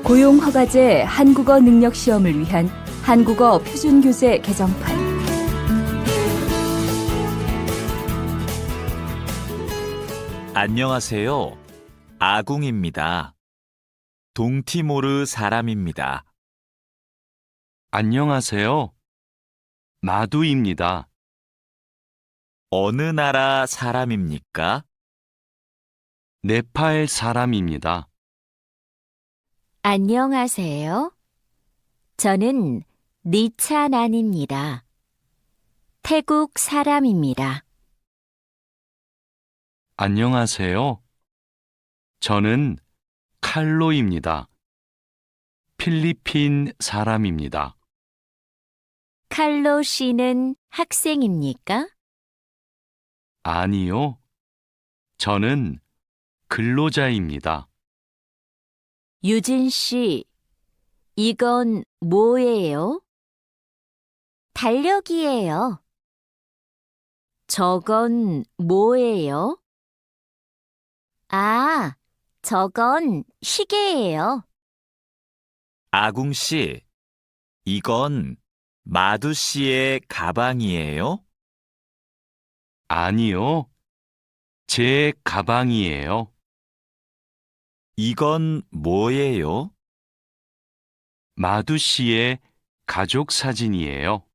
고용허가제 한국어 능력 시험을 위한 한국어 표준교재 개정판. 안녕하세요. 아궁입니다. 동티모르 사람입니다. 안녕하세요. 마두입니다. 어느 나라 사람입니까? 네팔 사람입니다. 안녕하세요. 저는 니찬안입니다. 태국 사람입니다. 안녕하세요. 저는 칼로입니다. 필리핀 사람입니다. 칼로 씨는 학생입니까? 아니요. 저는 근로자입니다. 유진 씨, 이건 뭐예요? 달력이에요. 저건 뭐예요? 아, 저건 시계예요. 아궁 씨, 이건 마두 씨의 가방이에요? 아니요. 제 가방이에요. 이건 뭐예요? 마두 씨의 가족 사진이에요.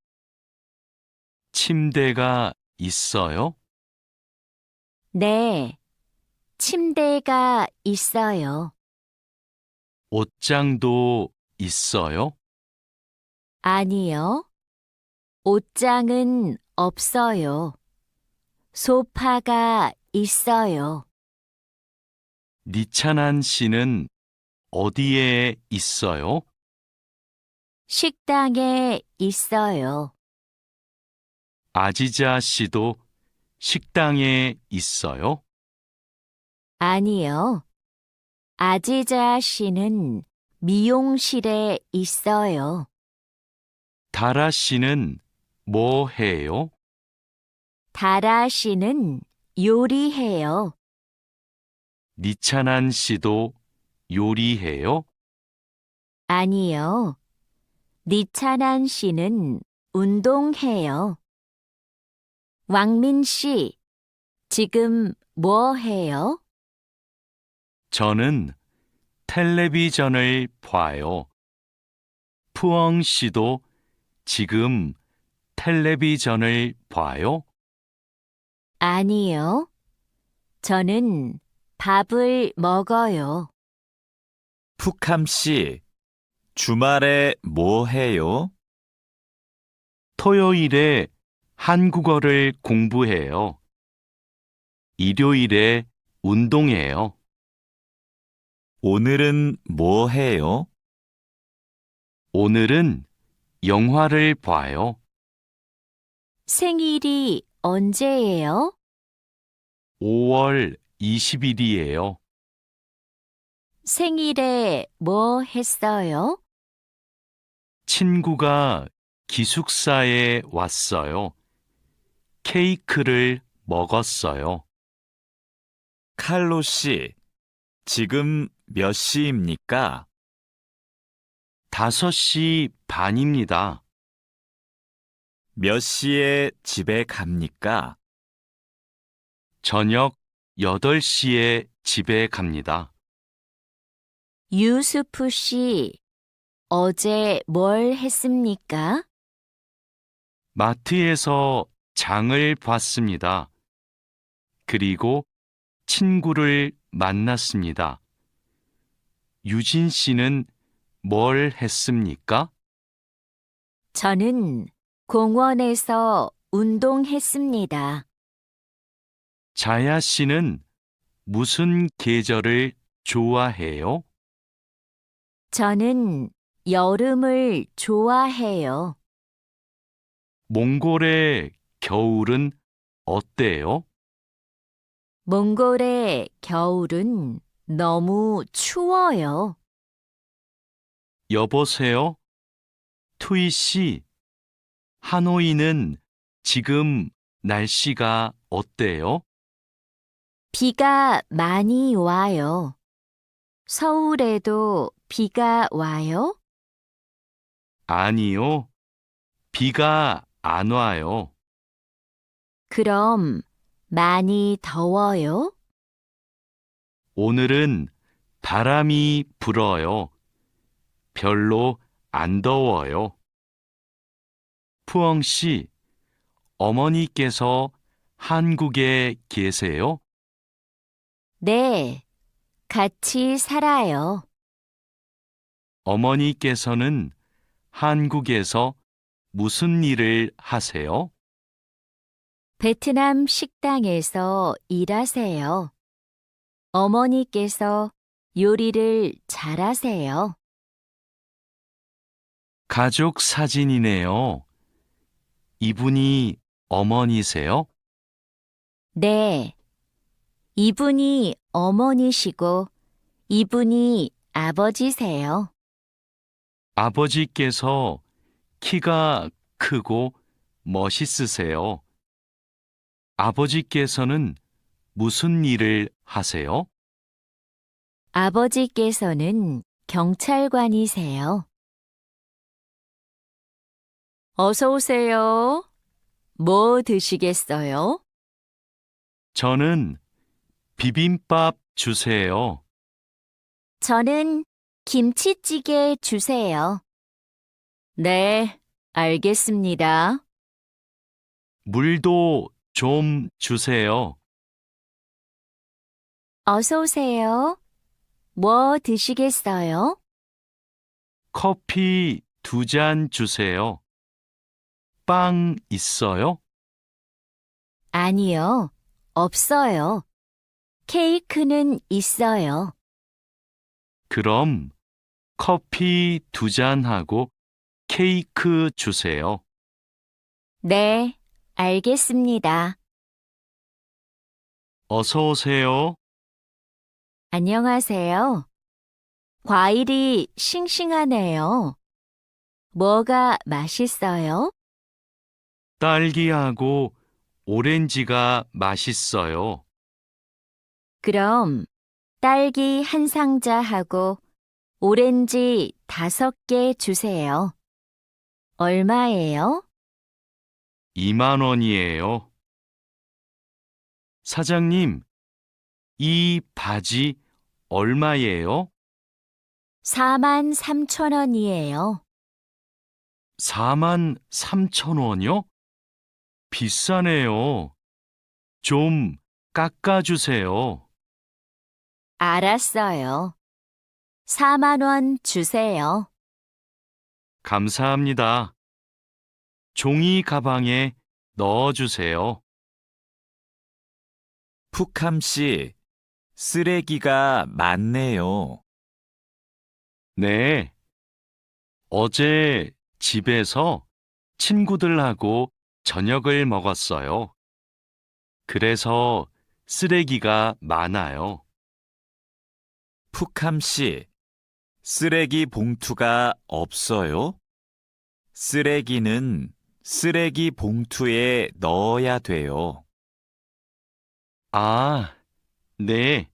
침대가 있어요? 네, 침대가 있어요. 옷장도 있어요? 아니요, 옷장은 없어요. 소파가 있어요. 니찬한 씨는 어디에 있어요? 식당에 있어요. 아지자 씨도 식당에 있어요? 아니요, 아지자 씨는 미용실에 있어요. 다라 씨는 뭐 해요? 다라 씨는 요리해요. 니찬한 씨도 요리해요? 아니요, 니찬한 씨는 운동해요. 왕민 씨, 지금 뭐 해요? 저는 텔레비전을 봐요. 푸엉 씨도 지금 텔레비전을 봐요? 아니요, 저는 밥을 먹어요. 푸캄 씨, 주말에 뭐 해요? 토요일에 한국어를 공부해요. 일요일에 운동해요. 오늘은 뭐 해요? 오늘은 영화를 봐요. 생일이 언제예요? 5월 20일이에요. 생일에 뭐 했어요? 친구가 기숙사에 왔어요. 케이크를 먹었어요. 칼로 씨, 지금 몇 시입니까? 5시 반입니다. 몇 시에 집에 갑니까? 저녁 8시에 집에 갑니다. 유수프 씨, 어제 뭘 했습니까? 마트에서 장을 봤습니다. 그리고 친구를 만났습니다. 유진 씨는 뭘 했습니까? 저는 공원에서 운동했습니다. 자야 씨는 무슨 계절을 좋아해요? 저는 여름을 좋아해요. 몽골의 겨울은 어때요? 몽골의 겨울은 너무 추워요. 여보세요? 투이 씨, 하노이는 지금 날씨가 어때요? 비가 많이 와요. 서울에도 비가 와요? 아니요. 비가 안 와요. 그럼 많이 더워요? 오늘은 바람이 불어요. 별로 안 더워요. 푸엉 씨, 어머니께서 한국에 계세요? 네, 같이 살아요. 어머니께서는 한국에서 무슨 일을 하세요? 베트남 식당에서 일하세요. 어머니께서 요리를 잘하세요. 가족 사진이네요. 이분이 어머니세요? 네, 이분이 어머니시고 이분이 아버지세요. 아버지께서 키가 크고 멋있으세요. 아버지께서는 무슨 일을 하세요? 아버지께서는 경찰관이세요. 어서 오세요. 뭐 드시겠어요? 저는 비빔밥 주세요. 저는 김치찌개 주세요. 네, 알겠습니다. 물도 좀 주세요. 어서 오세요. 뭐 드시겠어요? 커피 2잔 주세요. 빵 있어요? 아니요, 없어요. 케이크는 있어요. 그럼 커피 2잔하고 케이크 주세요. 네, 알겠습니다. 어서 오세요. 안녕하세요. 과일이 싱싱하네요. 뭐가 맛있어요? 딸기하고 오렌지가 맛있어요. 그럼 딸기 한 상자하고 오렌지 5개 주세요. 얼마예요? 2만 원이에요. 사장님, 이 바지 얼마예요? 43,000원이에요. 4만 3천 원이요? 비싸네요. 좀 깎아주세요. 알았어요. 4만 원 주세요. 감사합니다. 종이 가방에 넣어주세요. 푸캄 씨, 쓰레기가 많네요. 네. 어제 집에서 친구들하고 저녁을 먹었어요. 그래서 쓰레기가 많아요. 푸캄 씨, 쓰레기 봉투가 없어요? 쓰레기는 쓰레기 봉투에 넣어야 돼요. 아, 네.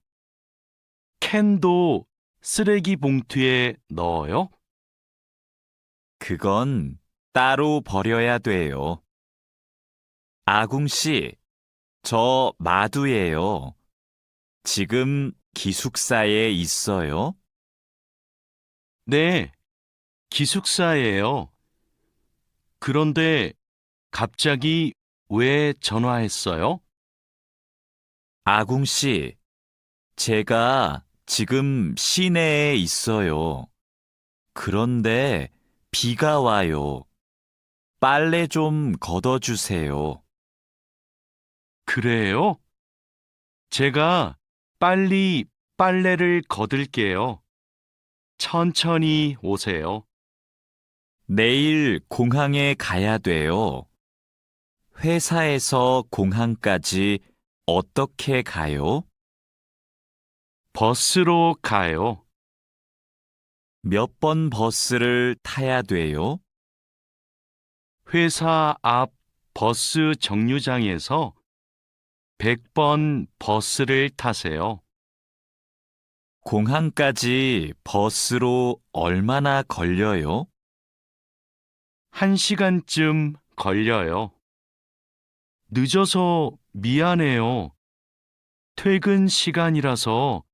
캔도 쓰레기 봉투에 넣어요? 그건 따로 버려야 돼요. 아궁 씨, 저 마두예요. 지금 기숙사에 있어요? 네. 기숙사예요. 그런데 갑자기 왜 전화했어요? 아궁 씨, 제가 지금 시내에 있어요. 그런데 비가 와요. 빨래 좀 걷어주세요. 그래요? 제가 빨리 빨래를 걷을게요. 천천히 오세요. 내일 공항에 가야 돼요. 회사에서 공항까지 어떻게 가요? 버스로 가요. 몇 번 버스를 타야 돼요? 회사 앞 버스 정류장에서 100번 버스를 타세요. 공항까지 버스로 얼마나 걸려요? 1시간쯤 걸려요. 늦어서 미안해요. 퇴근 시간이라서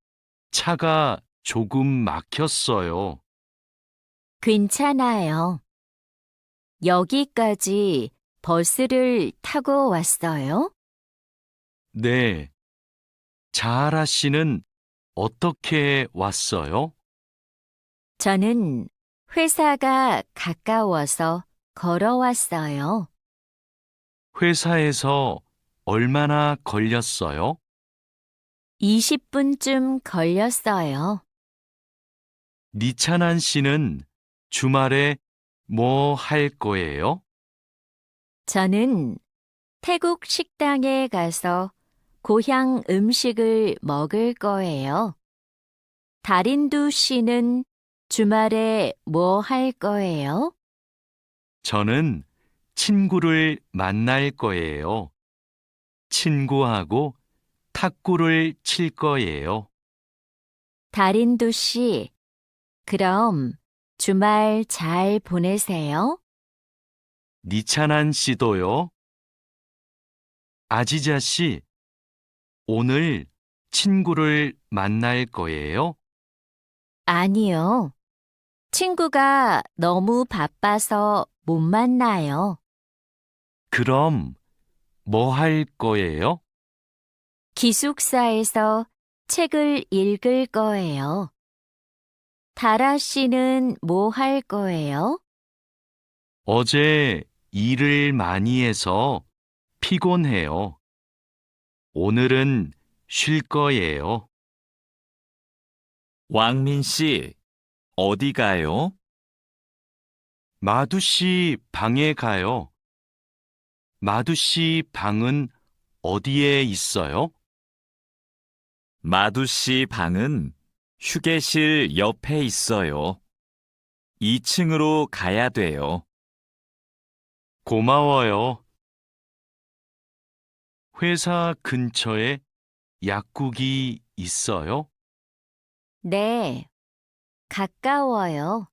차가 조금 막혔어요. 괜찮아요. 여기까지 버스를 타고 왔어요? 네. 자하라 씨는 어떻게 왔어요? 저는 회사가 가까워서 걸어왔어요. 회사에서 얼마나 걸렸어요? 20분쯤 걸렸어요. 니찬한 씨는 주말에 뭐 할 거예요? 저는 태국 식당에 가서 고향 음식을 먹을 거예요. 다린두 씨는 주말에 뭐 할 거예요? 저는 친구를 만날 거예요. 친구하고 탁구를 칠 거예요. 다린두 씨, 그럼 주말 잘 보내세요. 니찬한 씨도요. 아지자 씨, 오늘 친구를 만날 거예요? 아니요. 친구가 너무 바빠서 못 만나요. 그럼 뭐 할 거예요? 기숙사에서 책을 읽을 거예요. 다라 씨는 뭐 할 거예요? 어제 일을 많이 해서 피곤해요. 오늘은 쉴 거예요. 왕민 씨, 어디 가요? 마두 씨 방에 가요. 마두 씨 방은 어디에 있어요? 마두 씨 방은 휴게실 옆에 있어요. 2층으로 가야 돼요. 고마워요. 회사 근처에 약국이 있어요? 네, 가까워요.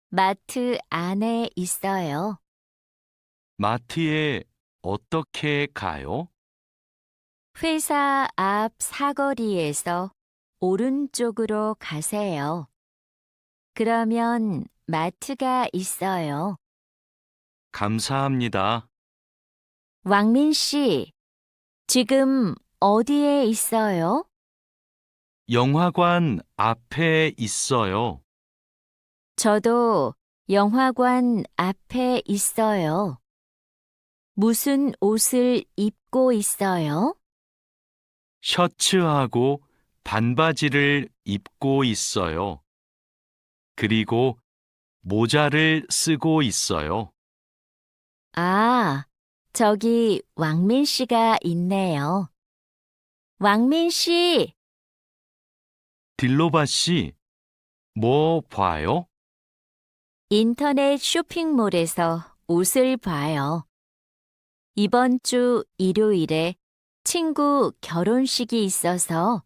마트 안에 있어요. 마트에 어떻게 가요? 회사 앞 사거리에서 오른쪽으로 가세요. 그러면 마트가 있어요. 감사합니다. 왕민 씨, 지금 어디에 있어요? 영화관 앞에 있어요. 저도 영화관 앞에 있어요. 무슨 옷을 입고 있어요? 셔츠하고 반바지를 입고 있어요. 그리고 모자를 쓰고 있어요. 아, 저기 왕민 씨가 있네요. 왕민 씨, 딜로바 씨, 뭐 봐요? 인터넷 쇼핑몰에서 옷을 봐요. 이번 주 일요일에 친구 결혼식이 있어서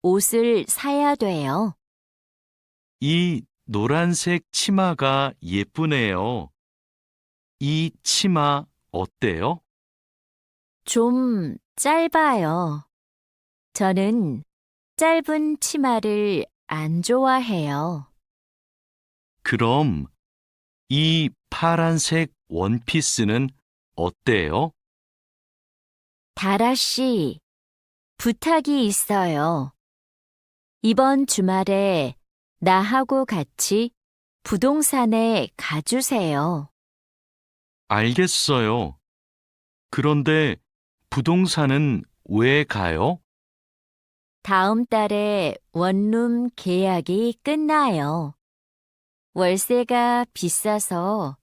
옷을 사야 돼요. 이 노란색 치마가 예쁘네요. 이 치마 어때요? 좀 짧아요. 저는 짧은 치마를 안 좋아해요. 그럼 이 파란색 원피스는 어때요? 다라 씨, 부탁이 있어요. 이번 주말에 나하고 같이 부동산에 가주세요. 알겠어요. 그런데 부동산은 왜 가요? 다음 달에 원룸 계약이 끝나요. 월세가 비싸서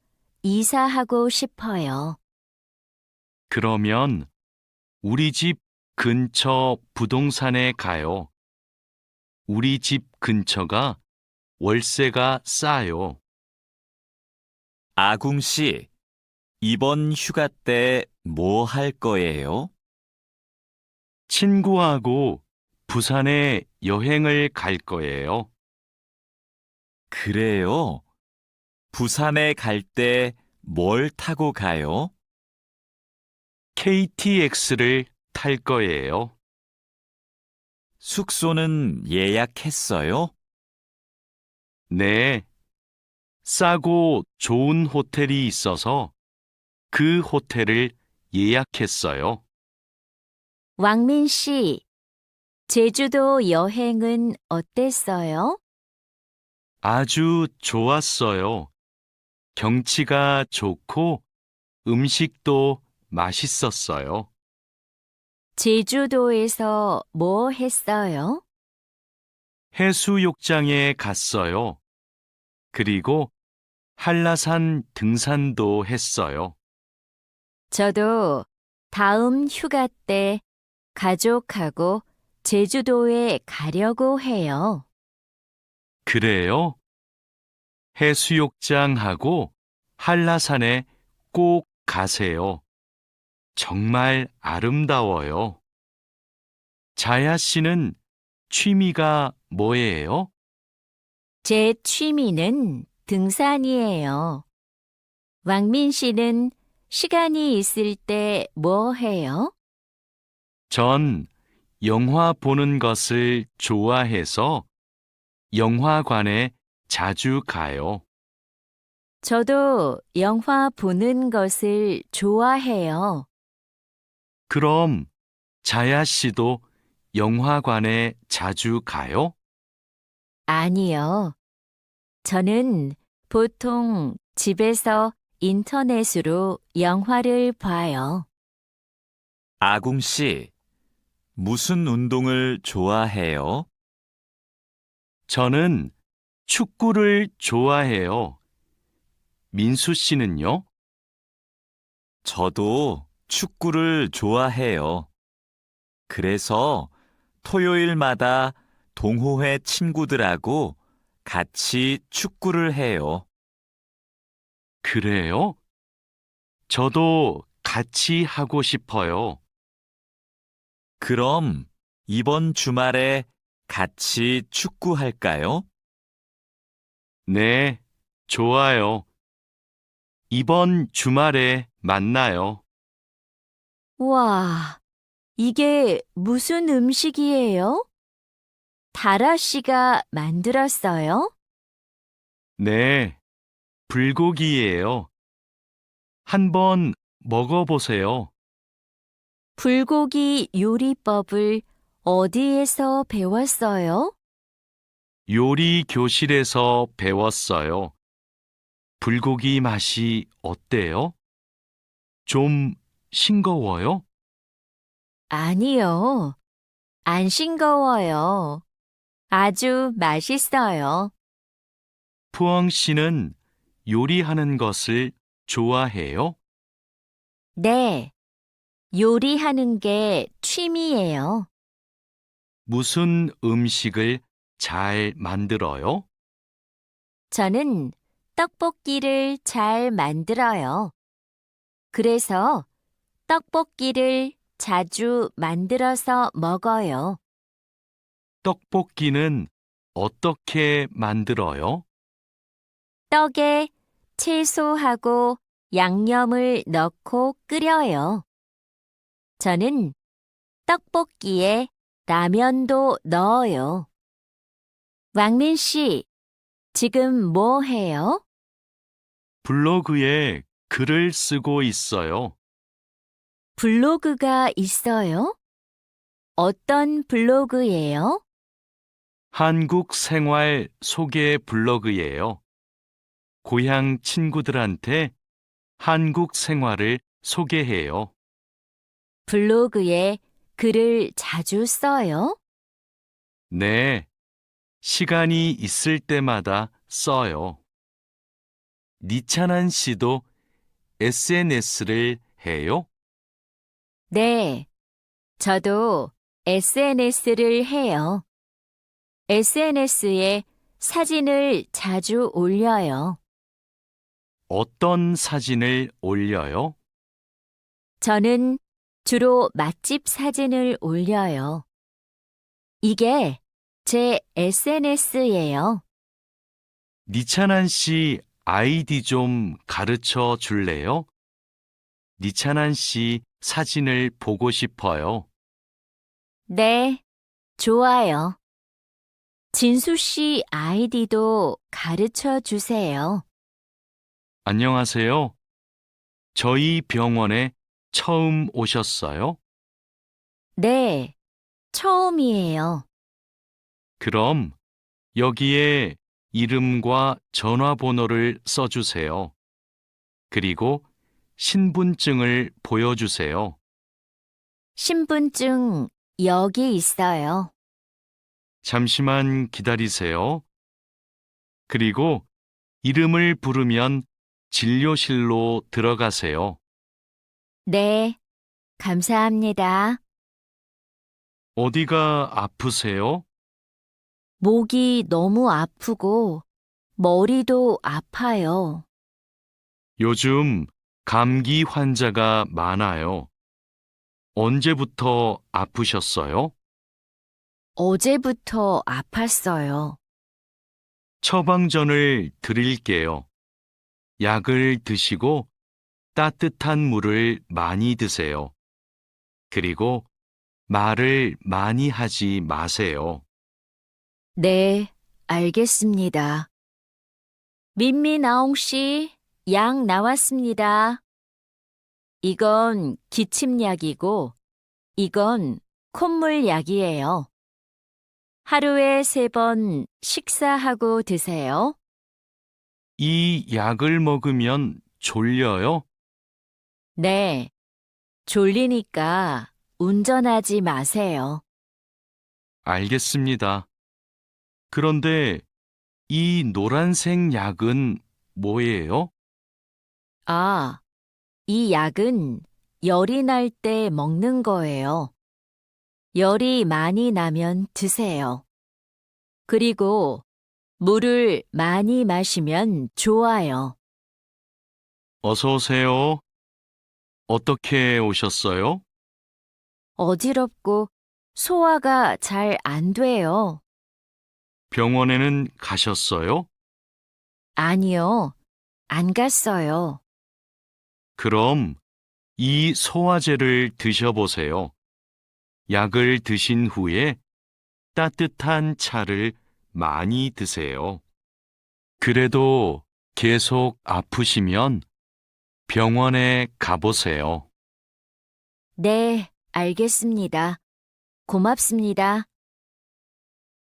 이사하고 싶어요. 그러면 우리 집 근처 부동산에 가요. 우리 집 근처가 월세가 싸요. 아궁 씨, 이번 휴가 때 뭐 할 거예요? 친구하고 부산에 여행을 갈 거예요. 그래요? 부산에 갈 때 뭘 타고 가요? KTX를 탈 거예요. 숙소는 예약했어요? 네. 싸고 좋은 호텔이 있어서 그 호텔을 예약했어요. 왕민 씨, 제주도 여행은 어땠어요? 아주 좋았어요. 경치가 좋고 음식도 맛있었어요. 제주도에서 뭐 했어요? 해수욕장에 갔어요. 그리고 한라산 등산도 했어요. 저도 다음 휴가 때 가족하고 제주도에 가려고 해요. 그래요? 해수욕장하고 한라산에 꼭 가세요. 정말 아름다워요. 자야 씨는 취미가 뭐예요? 제 취미는 등산이에요. 왕민 씨는 시간이 있을 때 뭐 해요? 전 영화 보는 것을 좋아해서 영화관에 자주 가요. 저도 영화 보는 것을 좋아해요. 그럼 자야 씨도 영화관에 자주 가요? 아니요. 저는 보통 집에서 인터넷으로 영화를 봐요. 아궁 씨, 무슨 운동을 좋아해요? 저는 축구를 좋아해요. 민수 씨는요? 저도 축구를 좋아해요. 그래서 토요일마다 동호회 친구들하고 같이 축구를 해요. 그래요? 저도 같이 하고 싶어요. 그럼 이번 주말에 같이 축구할까요? 네, 좋아요. 이번 주말에 만나요. 와, 이게 무슨 음식이에요? 다라 씨가 만들었어요? 네, 불고기예요. 한번 먹어보세요. 불고기 요리법을 어디에서 배웠어요? 요리 교실에서 배웠어요. 불고기 맛이 어때요? 좀 싱거워요? 아니요. 안 싱거워요. 아주 맛있어요. 푸엉 씨는 요리하는 것을 좋아해요? 네. 요리하는 게 취미예요. 무슨 음식을 잘 만들어요? 저는 떡볶이를 잘 만들어요. 그래서 떡볶이를 자주 만들어서 먹어요. 떡볶이는 어떻게 만들어요? 떡에 채소하고 양념을 넣고 끓여요. 저는 떡볶이에 라면도 넣어요. 왕민 씨, 지금 뭐 해요? 블로그에 글을 쓰고 있어요. 블로그가 있어요? 어떤 블로그예요? 한국 생활 소개 블로그예요. 고향 친구들한테 한국 생활을 소개해요. 블로그에 글을 자주 써요? 네, 시간이 있을 때마다 써요. 니찬한 씨도 SNS를 해요? 네, 저도 SNS를 해요. SNS에 사진을 자주 올려요. 어떤 사진을 올려요? 저는 주로 맛집 사진을 올려요. 이게 제 SNS예요. 니찬한 씨 아이디 좀 가르쳐 줄래요? 니찬한 씨 사진을 보고 싶어요. 네, 좋아요. 진수 씨 아이디도 가르쳐 주세요. 안녕하세요. 저희 병원에 처음 오셨어요? 네, 처음이에요. 그럼 여기에 이름과 전화번호를 써주세요. 그리고 신분증을 보여주세요. 신분증 여기 있어요. 잠시만 기다리세요. 그리고 이름을 부르면 진료실로 들어가세요. 네, 감사합니다. 어디가 아프세요? 목이 너무 아프고 머리도 아파요. 요즘 감기 환자가 많아요. 언제부터 아프셨어요? 어제부터 아팠어요. 처방전을 드릴게요. 약을 드시고 따뜻한 물을 많이 드세요. 그리고 말을 많이 하지 마세요. 네, 알겠습니다. 민미나옹 씨, 약 나왔습니다. 이건 기침약이고, 이건 콧물약이에요. 하루에 3번 식사하고 드세요. 이 약을 먹으면 졸려요? 네, 졸리니까 운전하지 마세요. 알겠습니다. 그런데 이 노란색 약은 뭐예요? 아, 이 약은 열이 날 때 먹는 거예요. 열이 많이 나면 드세요. 그리고 물을 많이 마시면 좋아요. 어서 오세요. 어떻게 오셨어요? 어지럽고 소화가 잘 안 돼요. 병원에는 가셨어요? 아니요, 안 갔어요. 그럼 이 소화제를 드셔보세요. 약을 드신 후에 따뜻한 차를 많이 드세요. 그래도 계속 아프시면 병원에 가보세요. 네, 알겠습니다. 고맙습니다.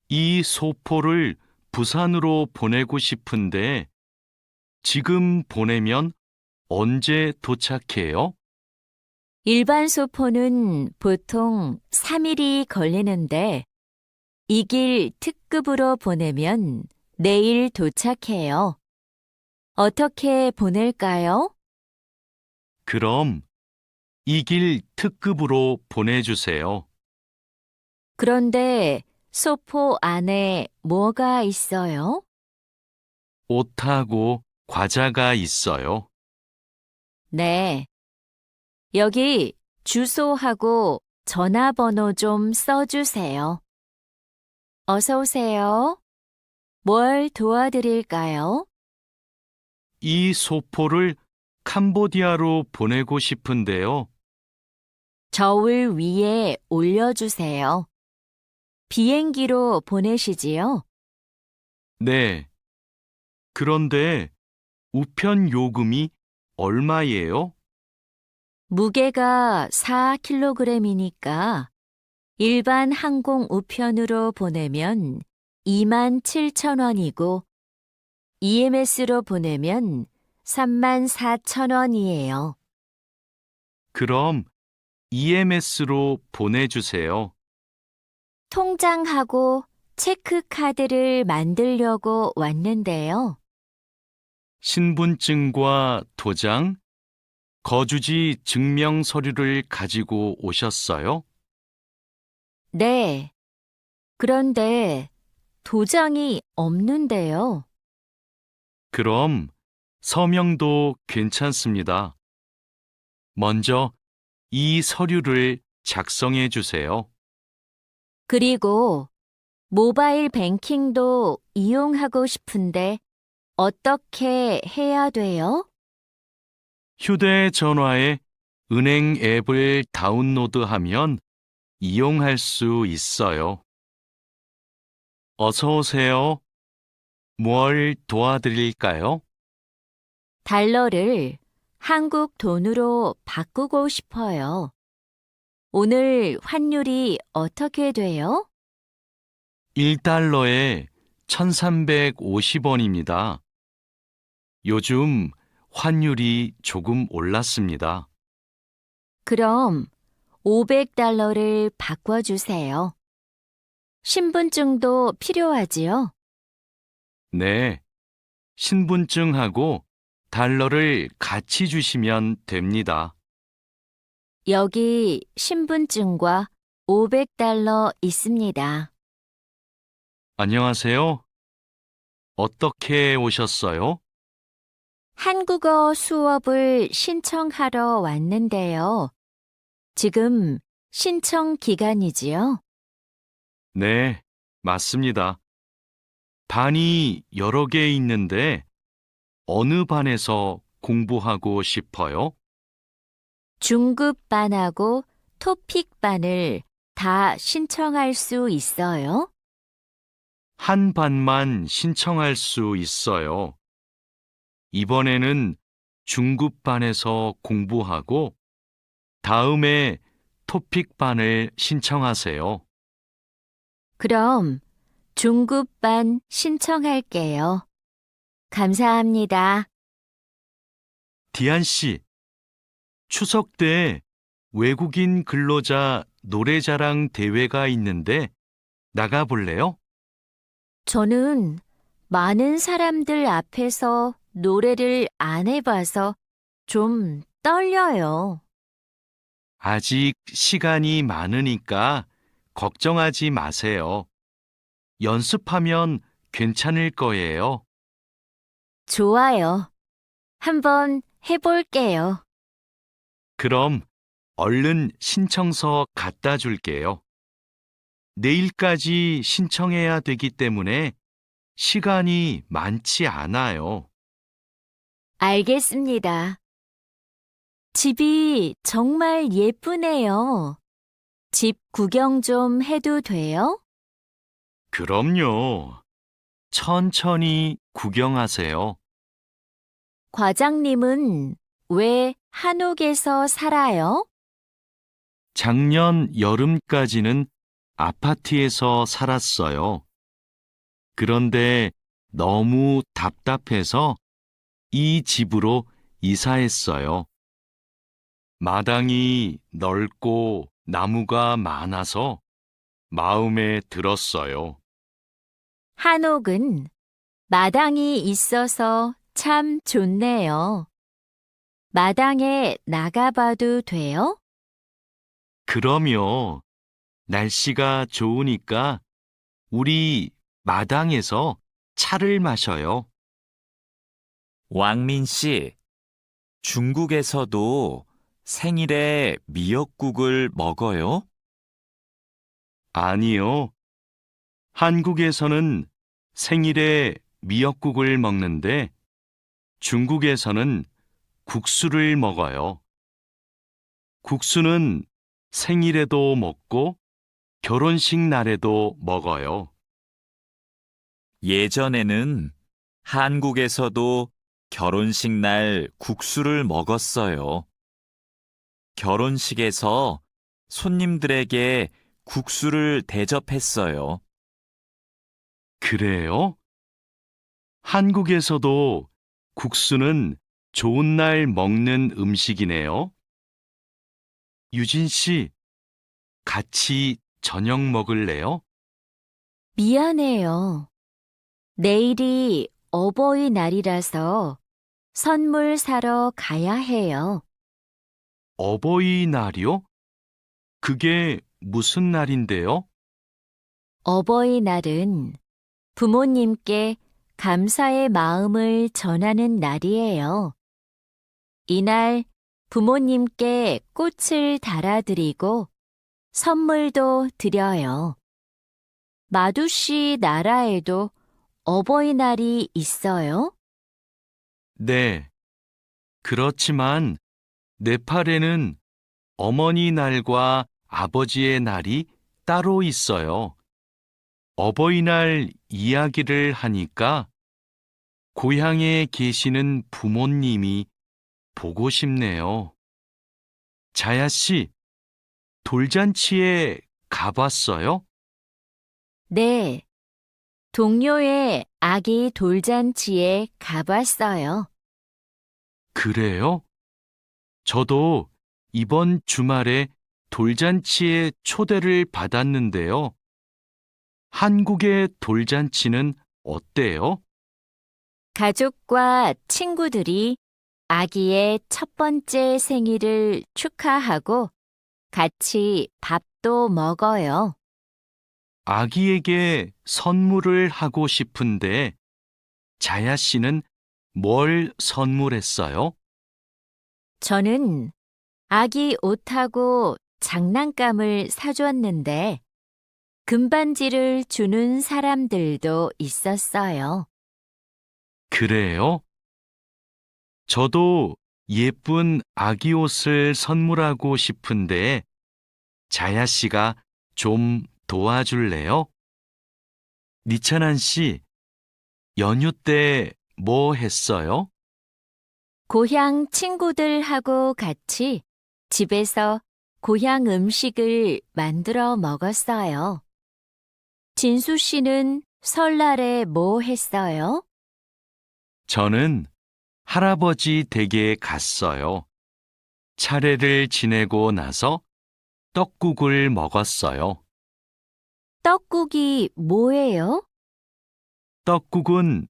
이 소포를 부산으로 보내고 싶은데 지금 보내면 언제 도착해요? 일반 소포는 보통 3일이 걸리는데 이 길 특급으로 보내면 내일 도착해요. 어떻게 보낼까요? 그럼 이 길 특급으로 보내주세요. 그런데 소포 안에 뭐가 있어요? 옷하고 과자가 있어요. 네. 여기 주소하고 전화번호 좀 써주세요. 어서 오세요. 뭘 도와드릴까요? 이 소포를 캄보디아로 보내고 싶은데요. 저울 위에 올려주세요. 비행기로 보내시지요? 네. 그런데 우편 요금이 얼마예요? 무게가 4kg이니까 일반 항공 우편으로 보내면 27,000원이고 EMS로 보내면 34,000원이에요. 그럼 EMS로 보내주세요. 통장하고 체크카드를 만들려고 왔는데요. 신분증과 도장, 거주지 증명 서류를 가지고 오셨어요? 네. 그런데 도장이 없는데요. 그럼 서명도 괜찮습니다. 먼저 이 서류를 작성해 주세요. 그리고 모바일 뱅킹도 이용하고 싶은데 어떻게 해야 돼요? 휴대전화에 은행 앱을 다운로드하면 이용할 수 있어요. 어서 오세요. 뭘 도와드릴까요? 달러를 한국 돈으로 바꾸고 싶어요. 오늘 환율이 어떻게 돼요? 1달러에 1,350원입니다. 요즘 환율이 조금 올랐습니다. 그럼 500달러를 바꿔주세요. 신분증도 필요하지요? 네, 신분증하고 달러를 같이 주시면 됩니다. 여기 신분증과 500달러 있습니다. 안녕하세요. 어떻게 오셨어요? 한국어 수업을 신청하러 왔는데요. 지금 신청 기간이지요? 네, 맞습니다. 반이 여러 개 있는데 어느 반에서 공부하고 싶어요? 중급반하고 토픽반을 다 신청할 수 있어요? 한 반만 신청할 수 있어요. 이번에는 중급반에서 공부하고 다음에 토픽반을 신청하세요. 그럼 중급반 신청할게요. 감사합니다. 디안 씨, 추석 때 외국인 근로자 노래자랑 대회가 있는데 나가볼래요? 저는 많은 사람들 앞에서 노래를 안 해봐서 좀 떨려요. 아직 시간이 많으니까 걱정하지 마세요. 연습하면 괜찮을 거예요. 좋아요. 한번 해볼게요. 그럼 얼른 신청서 갖다 줄게요. 내일까지 신청해야 되기 때문에 시간이 많지 않아요. 알겠습니다. 집이 정말 예쁘네요. 집 구경 좀 해도 돼요? 그럼요. 천천히 구경하세요. 과장님은 왜 한옥에서 살아요? 작년 여름까지는 아파트에서 살았어요. 그런데 너무 답답해서 이 집으로 이사했어요. 마당이 넓고 나무가 많아서 마음에 들었어요. 한옥은 마당이 있어서 참 좋네요. 마당에 나가봐도 돼요? 그럼요. 날씨가 좋으니까 우리 마당에서 차를 마셔요. 왕민 씨, 중국에서도 생일에 미역국을 먹어요? 아니요. 한국에서는 생일에 미역국을 먹는데 중국에서는 국수를 먹어요. 국수는 생일에도 먹고 결혼식 날에도 먹어요. 예전에는 한국에서도 결혼식 날 국수를 먹었어요. 결혼식에서 손님들에게 국수를 대접했어요. 그래요? 한국에서도 국수는 좋은 날 먹는 음식이네요. 유진 씨, 같이 저녁 먹을래요? 미안해요. 내일이 어버이날이라서 선물 사러 가야 해요. 어버이날이요? 그게 무슨 날인데요? 어버이날은 부모님께 감사의 마음을 전하는 날이에요. 이날 부모님께 꽃을 달아드리고 선물도 드려요. 마두 씨 나라에도 어버이날이 있어요? 네. 그렇지만 네팔에는 어머니 날과 아버지의 날이 따로 있어요. 어버이날 이야기를 하니까 고향에 계시는 부모님이 보고 싶네요. 자야 씨, 돌잔치에 가봤어요? 네. 동료의 아기 돌잔치에 가봤어요. 그래요? 저도 이번 주말에 돌잔치에 초대를 받았는데요. 한국의 돌잔치는 어때요? 가족과 친구들이 아기의 첫 번째 생일을 축하하고 같이 밥도 먹어요. 아기에게 선물을 하고 싶은데 자야 씨는 뭘 선물했어요? 저는 아기 옷하고 장난감을 사줬는데 금반지를 주는 사람들도 있었어요. 그래요? 저도 예쁜 아기 옷을 선물하고 싶은데 자야 씨가 좀 도와줄래요? 니찬한 씨, 연휴 때 뭐 했어요? 고향 친구들하고 같이 집에서 고향 음식을 만들어 먹었어요. 진수 씨는 설날에 뭐 했어요? 저는 할아버지 댁에 갔어요. 차례를 지내고 나서 떡국을 먹었어요. 떡국이 뭐예요? 떡국은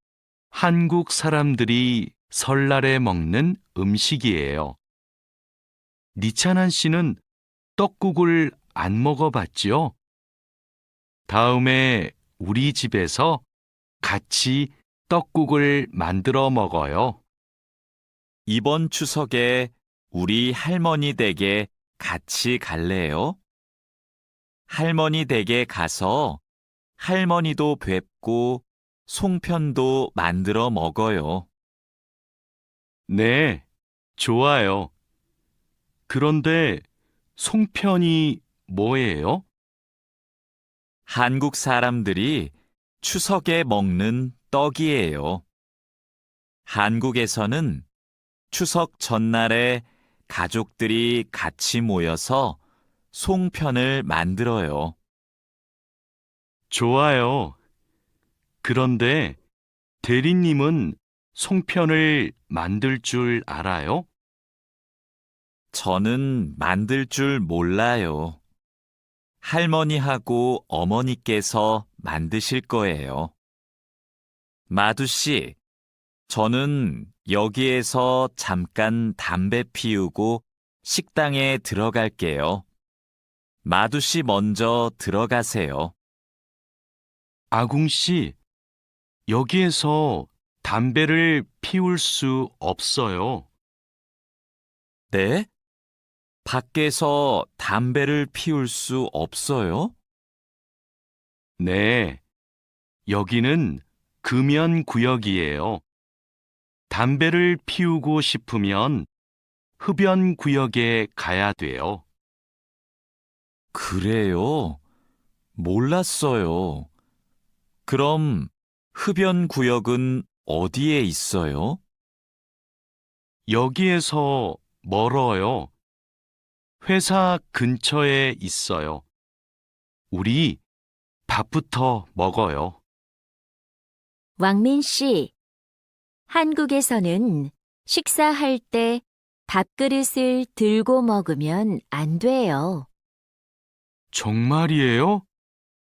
한국 사람들이 설날에 먹는 음식이에요. 니찬한 씨는 떡국을 안 먹어봤지요? 다음에 우리 집에서 같이 떡국을 만들어 먹어요. 이번 추석에 우리 할머니 댁에 같이 갈래요? 할머니 댁에 가서 할머니도 뵙고 송편도 만들어 먹어요. 네, 좋아요. 그런데 송편이 뭐예요? 한국 사람들이 추석에 먹는 떡이에요. 한국에서는 추석 전날에 가족들이 같이 모여서 송편을 만들어요. 좋아요. 그런데 대리님은 송편을 만들 줄 알아요? 저는 만들 줄 몰라요. 할머니하고 어머니께서 만드실 거예요. 마두 씨, 저는 여기에서 잠깐 담배 피우고 식당에 들어갈게요. 마두 씨 먼저 들어가세요. 아궁 씨, 여기에서 담배를 피울 수 없어요. 네? 밖에서 담배를 피울 수 없어요? 네, 여기는 금연 구역이에요. 담배를 피우고 싶으면 흡연 구역에 가야 돼요. 그래요? 몰랐어요. 그럼 흡연 구역은 어디에 있어요? 여기에서 멀어요. 회사 근처에 있어요. 우리 밥부터 먹어요. 왕민 씨, 한국에서는 식사할 때 밥그릇을 들고 먹으면 안 돼요. 정말이에요?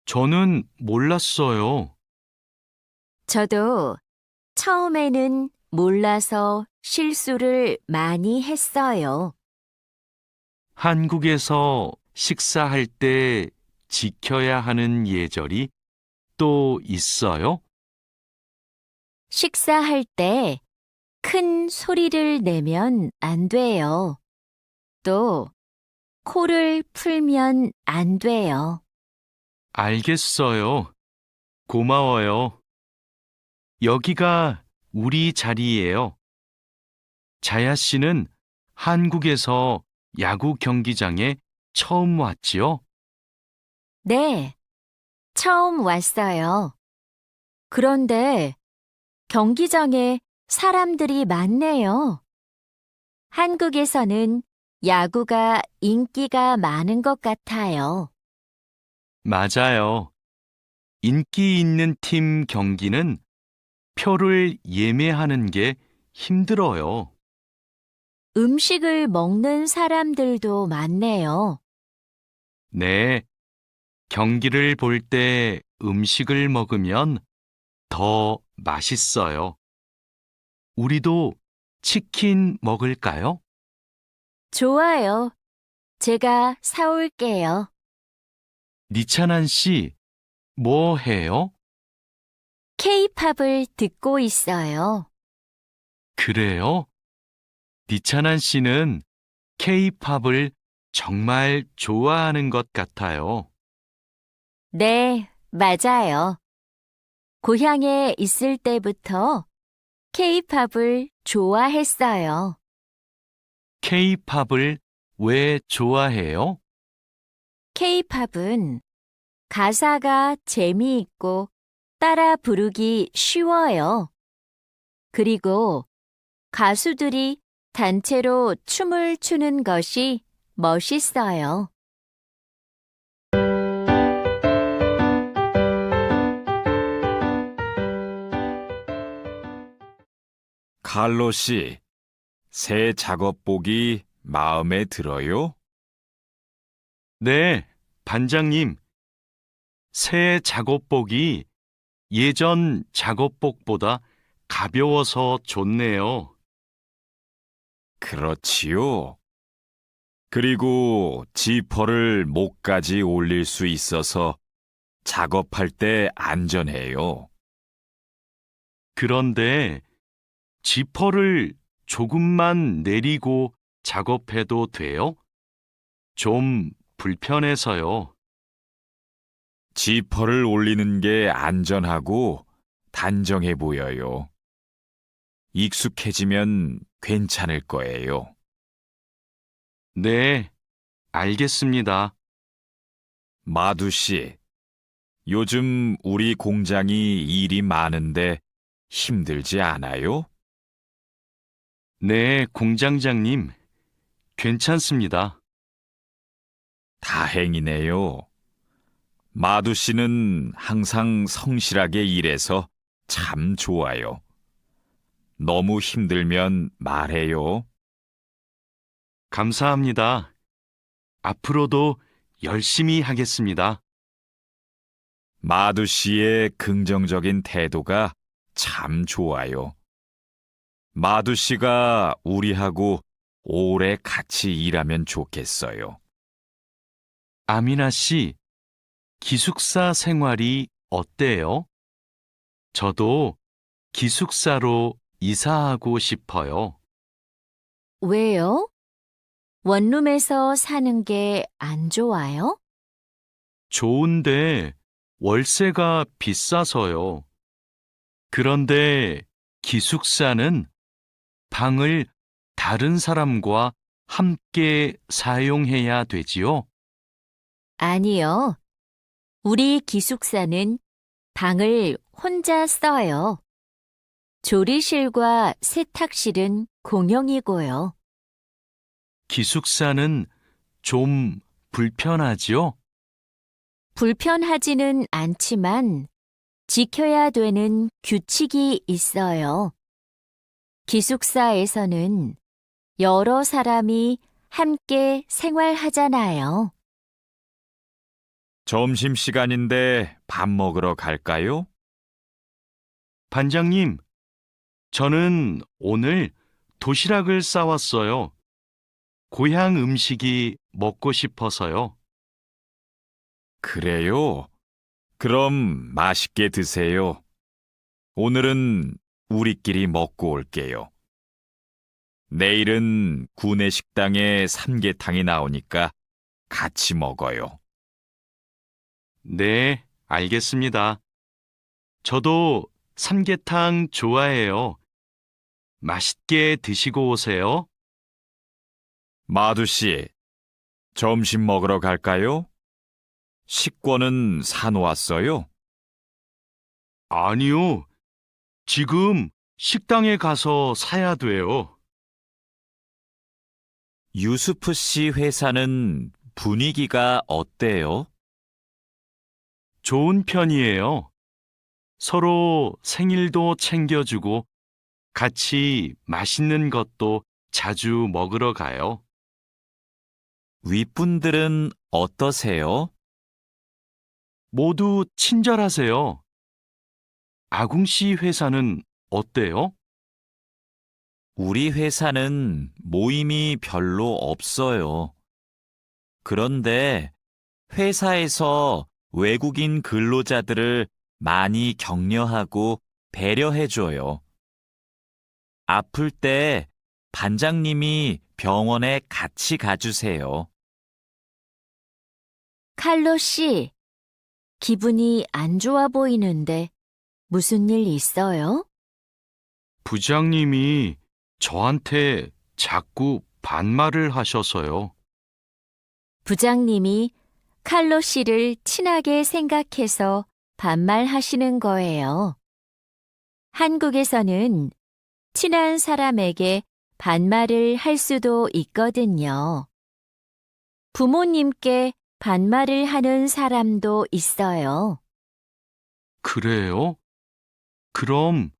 저는 몰랐어요. 저도 처음에는 몰라서 실수를 많이 했어요. 한국에서 식사할 때 지켜야 하는 예절이 또 있어요? 식사할 때 큰 소리를 내면 안 돼요. 또 코를 풀면 안 돼요. 알겠어요. 고마워요. 여기가 우리 자리예요. 자야 씨는 한국에서 야구 경기장에 처음 왔지요? 네, 처음 왔어요. 그런데 경기장에 사람들이 많네요. 한국에서는 야구가 인기가 많은 것 같아요. 맞아요. 인기 있는 팀 경기는 표를 예매하는 게 힘들어요. 음식을 먹는 사람들도 많네요. 네, 경기를 볼 때 음식을 먹으면 더 맛있어요. 우리도 치킨 먹을까요? 좋아요. 제가 사올게요. 니찬한 씨, 뭐 해요? K-팝을 듣고 있어요. 그래요? 니찬한 씨는 K-팝을 정말 좋아하는 것 같아요. 네, 맞아요. 고향에 있을 때부터 K-팝을 좋아했어요. K-팝을 왜 좋아해요? K-팝은 가사가 재미있고 따라 부르기 쉬워요. 그리고 가수들이 단체로 춤을 추는 것이 멋있어요. 칼로 씨, 새 작업복이 마음에 들어요? 네, 반장님. 새 작업복이 예전 작업복보다 가벼워서 좋네요. 그렇지요. 그리고 지퍼를 목까지 올릴 수 있어서 작업할 때 안전해요. 그런데 지퍼를 조금만 내리고 작업해도 돼요? 좀 불편해서요. 지퍼를 올리는 게 안전하고 단정해 보여요. 익숙해지면 괜찮을 거예요. 네, 알겠습니다. 마두 씨, 요즘 우리 공장이 일이 많은데 힘들지 않아요? 네, 공장장님. 괜찮습니다. 다행이네요. 마두 씨는 항상 성실하게 일해서 참 좋아요. 너무 힘들면 말해요. 감사합니다. 앞으로도 열심히 하겠습니다. 마두 씨의 긍정적인 태도가 참 좋아요. 마두 씨가 우리하고 오래 같이 일하면 좋겠어요. 아미나 씨, 기숙사 생활이 어때요? 저도 기숙사로 이사하고 싶어요. 왜요? 원룸에서 사는 게 안 좋아요? 좋은데 월세가 비싸서요. 그런데 기숙사는 방을 다른 사람과 함께 사용해야 되지요? 아니요. 우리 기숙사는 방을 혼자 써요. 조리실과 세탁실은 공용이고요. 기숙사는 좀 불편하지요? 불편하지는 않지만 지켜야 되는 규칙이 있어요. 기숙사에서는 여러 사람이 함께 생활하잖아요. 점심시간인데 밥 먹으러 갈까요? 반장님, 저는 오늘 도시락을 싸왔어요. 고향 음식이 먹고 싶어서요. 그래요? 그럼 맛있게 드세요. 오늘은 우리끼리 먹고 올게요. 내일은 구내 식당에 삼계탕이 나오니까 같이 먹어요. 네, 알겠습니다. 저도 삼계탕 좋아해요. 맛있게 드시고 오세요. 마두 씨, 점심 먹으러 갈까요? 식권은 사놓았어요? 아니요. 지금 식당에 가서 사야 돼요. 유수프 씨 회사는 분위기가 어때요? 좋은 편이에요. 서로 생일도 챙겨주고 같이 맛있는 것도 자주 먹으러 가요. 윗분들은 어떠세요? 모두 친절하세요. 아궁 씨 회사는 어때요? 우리 회사는 모임이 별로 없어요. 그런데 회사에서 외국인 근로자들을 많이 격려하고 배려해줘요. 아플 때 반장님이 병원에 같이 가주세요. 칼로 씨, 기분이 안 좋아 보이는데 무슨 일 있어요? 부장님이 저한테 자꾸 반말을 하셔서요. 부장님이 칼로 씨를 친하게 생각해서 반말하시는 거예요. 한국에서는 친한 사람에게 반말을 할 수도 있거든요. 부모님께 반말을 하는 사람도 있어요. 그래요? 그럼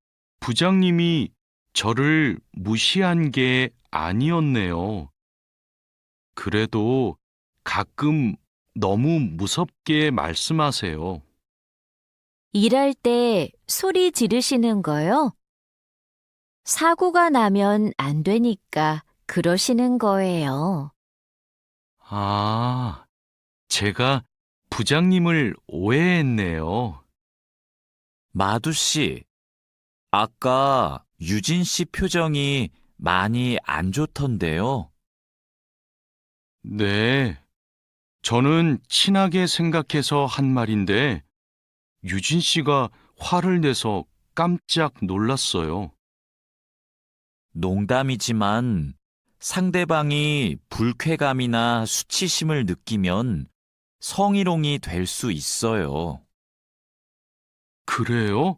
부장님이 저를 무시한 게 아니었네요. 그래도 가끔 너무 무섭게 말씀하세요. 일할 때 소리 지르시는 거요? 사고가 나면 안 되니까 그러시는 거예요. 아, 제가 부장님을 오해했네요. 마두 씨, 아까 유진 씨 표정이 많이 안 좋던데요. 네, 저는 친하게 생각해서 한 말인데 유진 씨가 화를 내서 깜짝 놀랐어요. 농담이지만 상대방이 불쾌감이나 수치심을 느끼면 성희롱이 될 수 있어요. 그래요?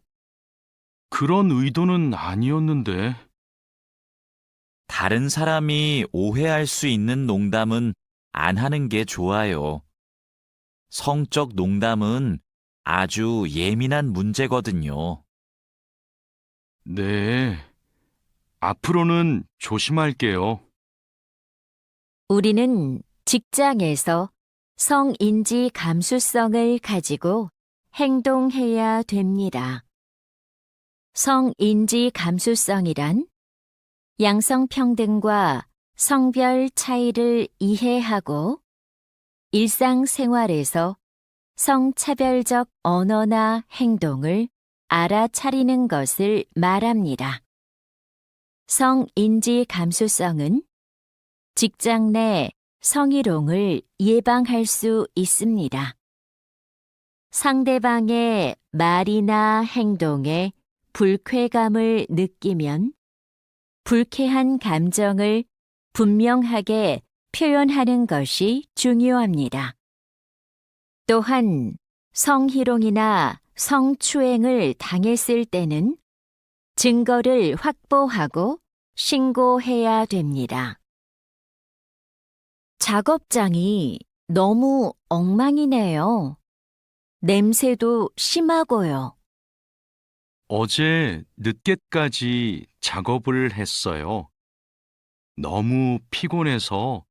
그런 의도는 아니었는데. 다른 사람이 오해할 수 있는 농담은 안 하는 게 좋아요. 성적 농담은 아주 예민한 문제거든요. 네, 앞으로는 조심할게요. 우리는 직장에서 성인지 감수성을 가지고 행동해야 됩니다. 성인지 감수성이란 양성평등과 성별 차이를 이해하고 일상생활에서 성차별적 언어나 행동을 알아차리는 것을 말합니다. 성인지 감수성은 직장 내 성희롱을 예방할 수 있습니다. 상대방의 말이나 행동에 불쾌감을 느끼면 불쾌한 감정을 분명하게 표현하는 것이 중요합니다. 또한 성희롱이나 성추행을 당했을 때는 증거를 확보하고 신고해야 됩니다. 작업장이 너무 엉망이네요. 냄새도 심하고요. 어제 늦게까지 작업을 했어요. 너무 피곤해서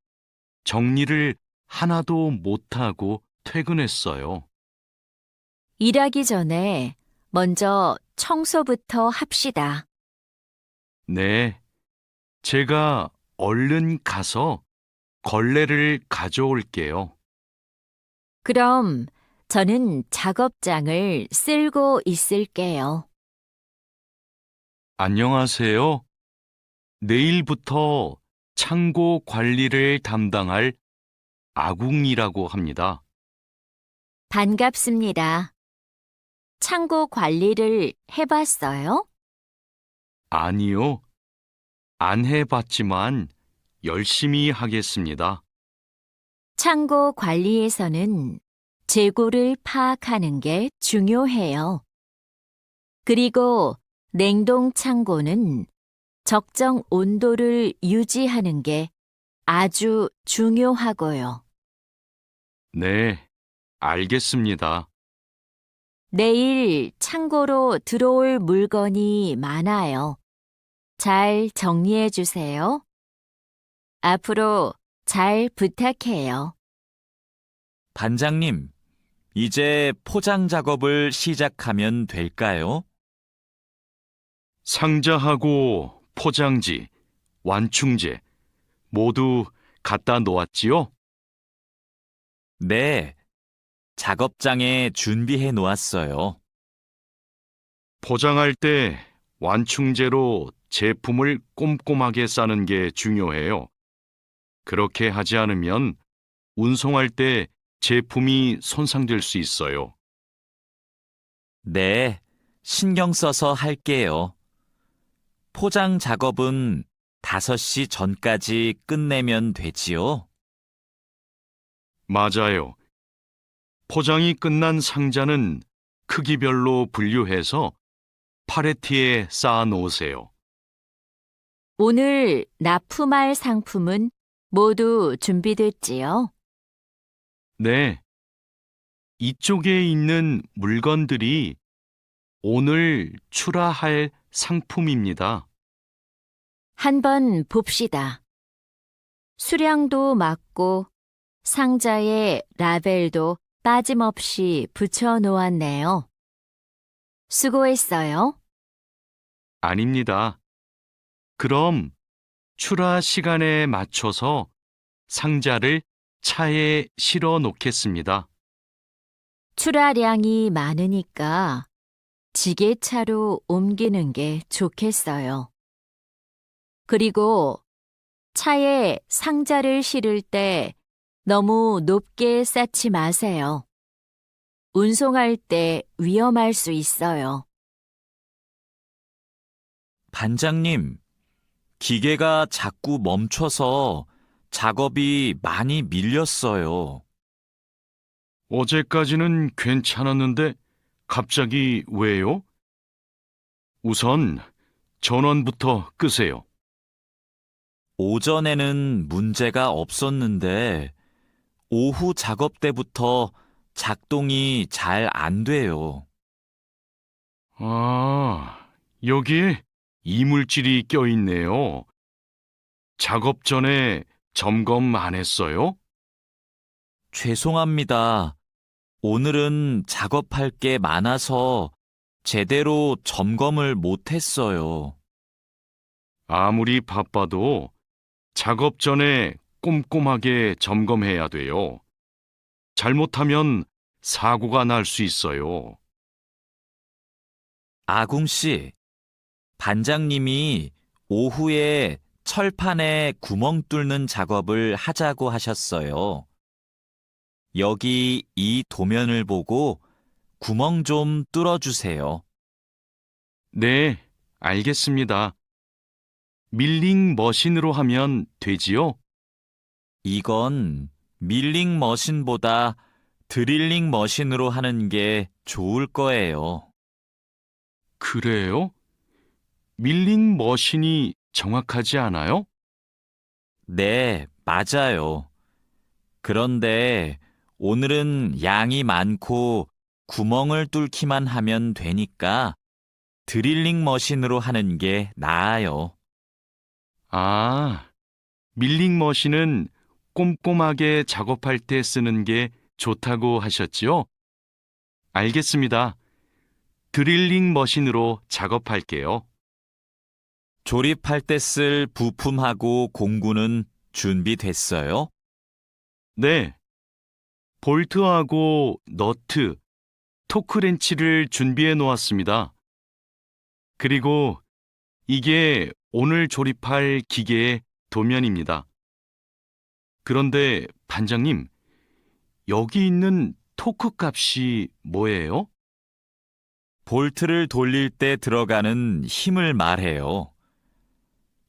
정리를 하나도 못하고 퇴근했어요. 일하기 전에 먼저 청소부터 합시다. 네, 제가 얼른 가서 걸레를 가져올게요. 그럼 저는 작업장을 쓸고 있을게요. 안녕하세요. 내일부터 창고 관리를 담당할 아궁이라고 합니다. 반갑습니다. 창고 관리를 해봤어요? 아니요. 안 해봤지만 열심히 하겠습니다. 창고 관리에서는 재고를 파악하는 게 중요해요. 그리고 냉동 창고는 적정 온도를 유지하는 게 아주 중요하고요. 네, 알겠습니다. 내일 창고로 들어올 물건이 많아요. 잘 정리해 주세요. 앞으로 잘 부탁해요. 반장님, 이제 포장 작업을 시작하면 될까요? 상자하고 포장지, 완충제 모두 갖다 놓았지요? 네, 작업장에 준비해 놓았어요. 포장할 때 완충제로 제품을 꼼꼼하게 싸는 게 중요해요. 그렇게 하지 않으면 운송할 때 제품이 손상될 수 있어요. 네, 신경 써서 할게요. 포장 작업은 5시 전까지 끝내면 되지요? 맞아요. 포장이 끝난 상자는 크기별로 분류해서 팔레트에 쌓아 놓으세요. 오늘 납품할 상품은 모두 준비됐지요? 네. 이쪽에 있는 물건들이 오늘 출하할 상품입니다. 한번 봅시다. 수량도 맞고 상자에 라벨도 빠짐없이 붙여 놓았네요. 수고했어요. 아닙니다. 그럼 출하 시간에 맞춰서 상자를 차에 실어 놓겠습니다. 출하량이 많으니까 지게차로 옮기는 게 좋겠어요. 그리고 차에 상자를 실을 때 너무 높게 쌓지 마세요. 운송할 때 위험할 수 있어요. 반장님, 기계가 자꾸 멈춰서 작업이 많이 밀렸어요. 어제까지는 괜찮았는데 갑자기 왜요? 우선 전원부터 끄세요. 오전에는 문제가 없었는데 오후 작업 때부터 작동이 잘 안 돼요. 아, 여기에 이물질이 껴있네요. 작업 전에 점검 안 했어요? 죄송합니다. 오늘은 작업할 게 많아서 제대로 점검을 못 했어요. 아무리 바빠도 작업 전에 꼼꼼하게 점검해야 돼요. 잘못하면 사고가 날 수 있어요. 아궁 씨, 반장님이 오후에 철판에 구멍 뚫는 작업을 하자고 하셨어요. 여기 이 도면을 보고 구멍 좀 뚫어주세요. 네, 알겠습니다. 밀링 머신으로 하면 되지요? 이건 밀링 머신보다 드릴링 머신으로 하는 게 좋을 거예요. 그래요? 밀링 머신이 정확하지 않아요? 네, 맞아요. 그런데 오늘은 양이 많고 구멍을 뚫기만 하면 되니까 드릴링 머신으로 하는 게 나아요. 아, 밀링 머신은 꼼꼼하게 작업할 때 쓰는 게 좋다고 하셨지요? 알겠습니다. 드릴링 머신으로 작업할게요. 조립할 때 쓸 부품하고 공구는 준비됐어요? 네. 볼트하고 너트, 토크렌치를 준비해 놓았습니다. 그리고 이게 오늘 조립할 기계의 도면입니다. 그런데 반장님, 여기 있는 토크 값이 뭐예요? 볼트를 돌릴 때 들어가는 힘을 말해요.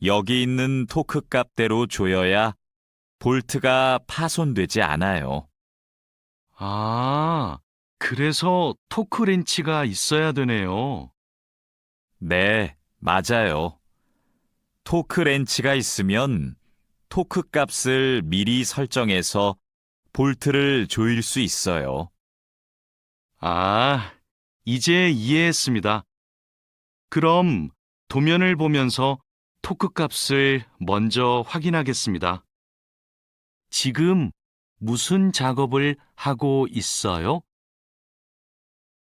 여기 있는 토크 값대로 조여야 볼트가 파손되지 않아요. 아, 그래서 토크 렌치가 있어야 되네요. 네, 맞아요. 토크 렌치가 있으면 토크 값을 미리 설정해서 볼트를 조일 수 있어요. 아, 이제 이해했습니다. 그럼 도면을 보면서 토크 값을 먼저 확인하겠습니다. 지금 무슨 작업을 하고 있어요?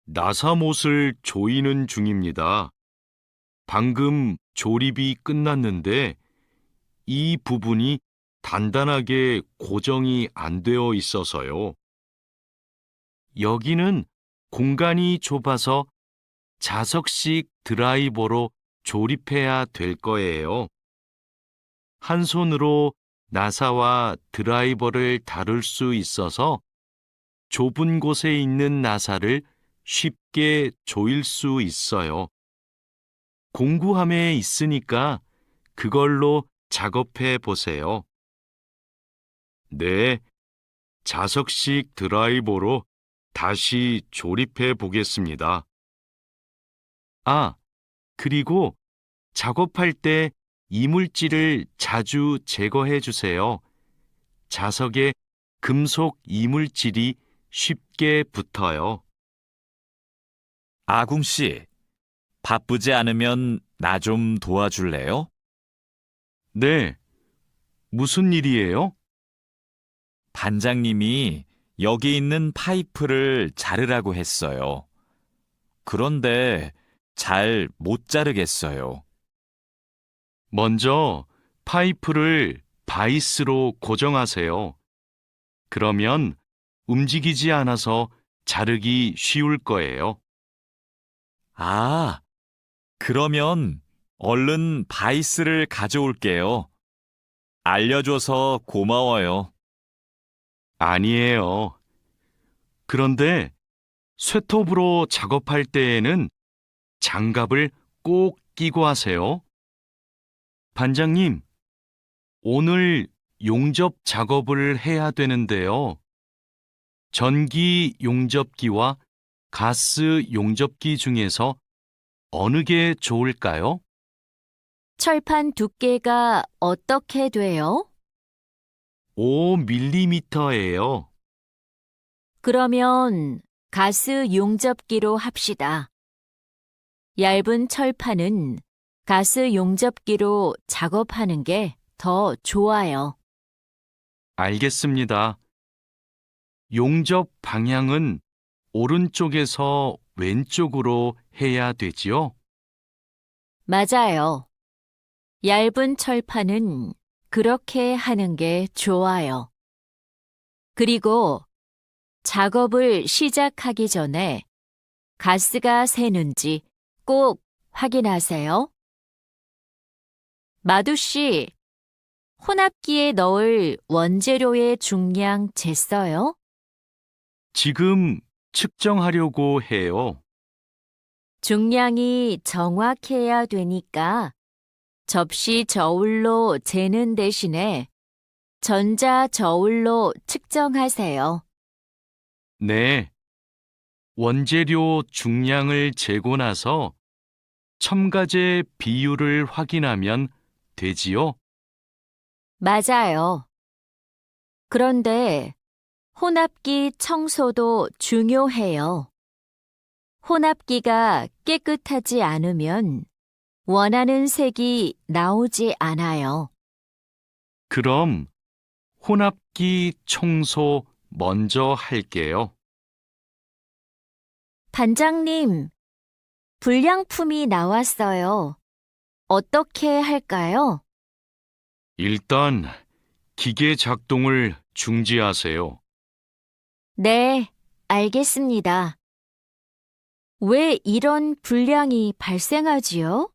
나사못을 조이는 중입니다. 방금 조립이 끝났는데 이 부분이 단단하게 고정이 안 되어 있어서요. 여기는 공간이 좁아서 자석식 드라이버로 조립해야 될 거예요. 한 손으로 나사와 드라이버를 다룰 수 있어서 좁은 곳에 있는 나사를 쉽게 조일 수 있어요. 공구함에 있으니까 그걸로 작업해 보세요. 네, 자석식 드라이버로 다시 조립해 보겠습니다. 아, 그리고 작업할 때 이물질을 자주 제거해 주세요. 자석에 금속 이물질이 쉽게 붙어요. 아궁 씨, 바쁘지 않으면 나 좀 도와줄래요? 네, 무슨 일이에요? 반장님이 여기 있는 파이프를 자르라고 했어요. 그런데 잘 못 자르겠어요. 먼저 파이프를 바이스로 고정하세요. 그러면 움직이지 않아서 자르기 쉬울 거예요. 아, 그러면 얼른 바이스를 가져올게요. 알려줘서 고마워요. 아니에요. 그런데 쇠톱으로 작업할 때에는 장갑을 꼭 끼고 하세요. 반장님, 오늘 용접 작업을 해야 되는데요. 전기 용접기와 가스 용접기 중에서 어느 게 좋을까요? 철판 두께가 어떻게 돼요? 5mm예요. 그러면 가스 용접기로 합시다. 얇은 철판은 가스 용접기로 작업하는 게 더 좋아요. 알겠습니다. 용접 방향은 오른쪽에서 왼쪽으로 해야 되지요? 맞아요. 얇은 철판은 그렇게 하는 게 좋아요. 그리고 작업을 시작하기 전에 가스가 새는지 꼭 확인하세요. 마두 씨, 혼합기에 넣을 원재료의 중량 쟀어요? 지금 측정하려고 해요. 중량이 정확해야 되니까 접시 저울로 재는 대신에 전자 저울로 측정하세요. 네. 원재료 중량을 재고 나서 첨가제 비율을 확인하면 되지요? 맞아요. 그런데 혼합기 청소도 중요해요. 혼합기가 깨끗하지 않으면 원하는 색이 나오지 않아요. 그럼 혼합기 청소 먼저 할게요. 반장님, 불량품이 나왔어요. 어떻게 할까요? 일단 기계 작동을 중지하세요. 네, 알겠습니다. 왜 이런 불량이 발생하지요?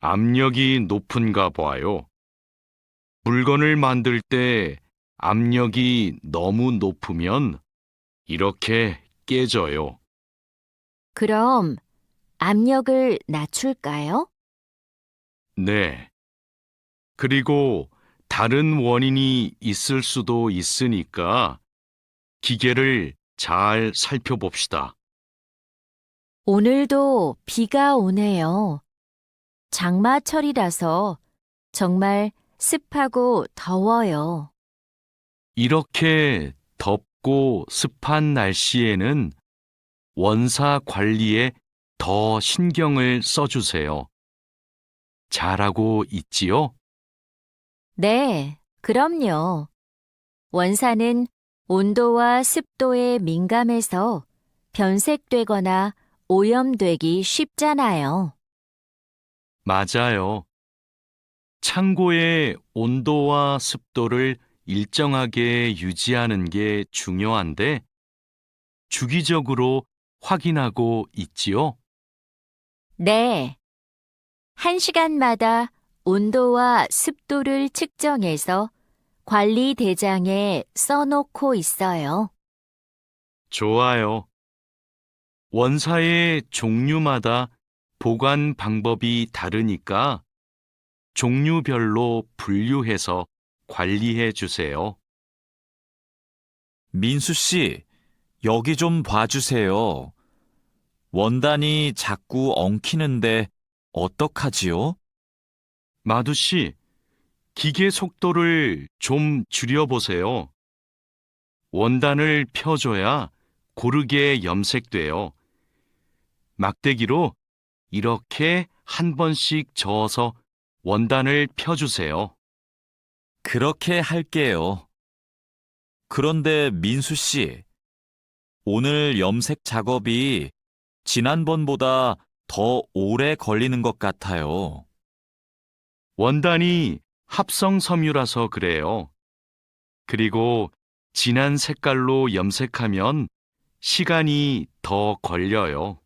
압력이 높은가 봐요. 물건을 만들 때 압력이 너무 높으면 이렇게 깨져요. 그럼 압력을 낮출까요? 네. 그리고 다른 원인이 있을 수도 있으니까 기계를 잘 살펴봅시다. 오늘도 비가 오네요. 장마철이라서 정말 습하고 더워요. 이렇게 덥고 습한 날씨에는 원사 관리에 더 신경을 써주세요. 잘하고 있지요? 네, 그럼요. 원사는 온도와 습도에 민감해서 변색되거나 오염되기 쉽잖아요. 맞아요. 창고의 온도와 습도를 일정하게 유지하는 게 중요한데 주기적으로 확인하고 있지요? 네. 1시간마다 온도와 습도를 측정해서 관리 대장에 써놓고 있어요. 좋아요. 원사의 종류마다 보관 방법이 다르니까 종류별로 분류해서 관리해 주세요. 민수 씨, 여기 좀 봐주세요. 원단이 자꾸 엉키는데 어떡하지요? 마두 씨, 기계 속도를 좀 줄여보세요. 원단을 펴줘야 고르게 염색돼요. 막대기로 이렇게 한 번씩 저어서 원단을 펴주세요. 그렇게 할게요. 그런데 민수 씨, 오늘 염색 작업이 지난번보다 더 오래 걸리는 것 같아요. 원단이 합성 섬유라서 그래요. 그리고 진한 색깔로 염색하면 시간이 더 걸려요.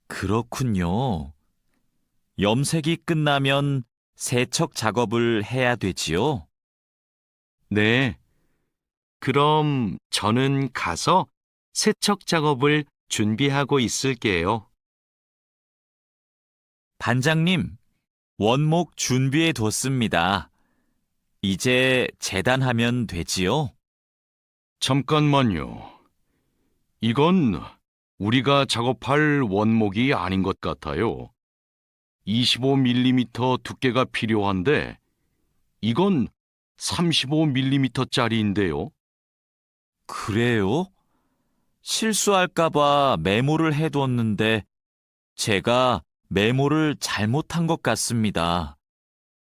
그렇군요. 염색이 끝나면 세척 작업을 해야 되지요? 네. 그럼 저는 가서 세척 작업을 준비하고 있을게요. 반장님, 원목 준비해 뒀습니다. 이제 재단하면 되지요? 잠깐만요. 이건 우리가 작업할 원목이 아닌 것 같아요. 25mm 두께가 필요한데 이건 35mm짜리인데요. 그래요? 실수할까봐 메모를 해두었는데 제가 메모를 잘못한 것 같습니다.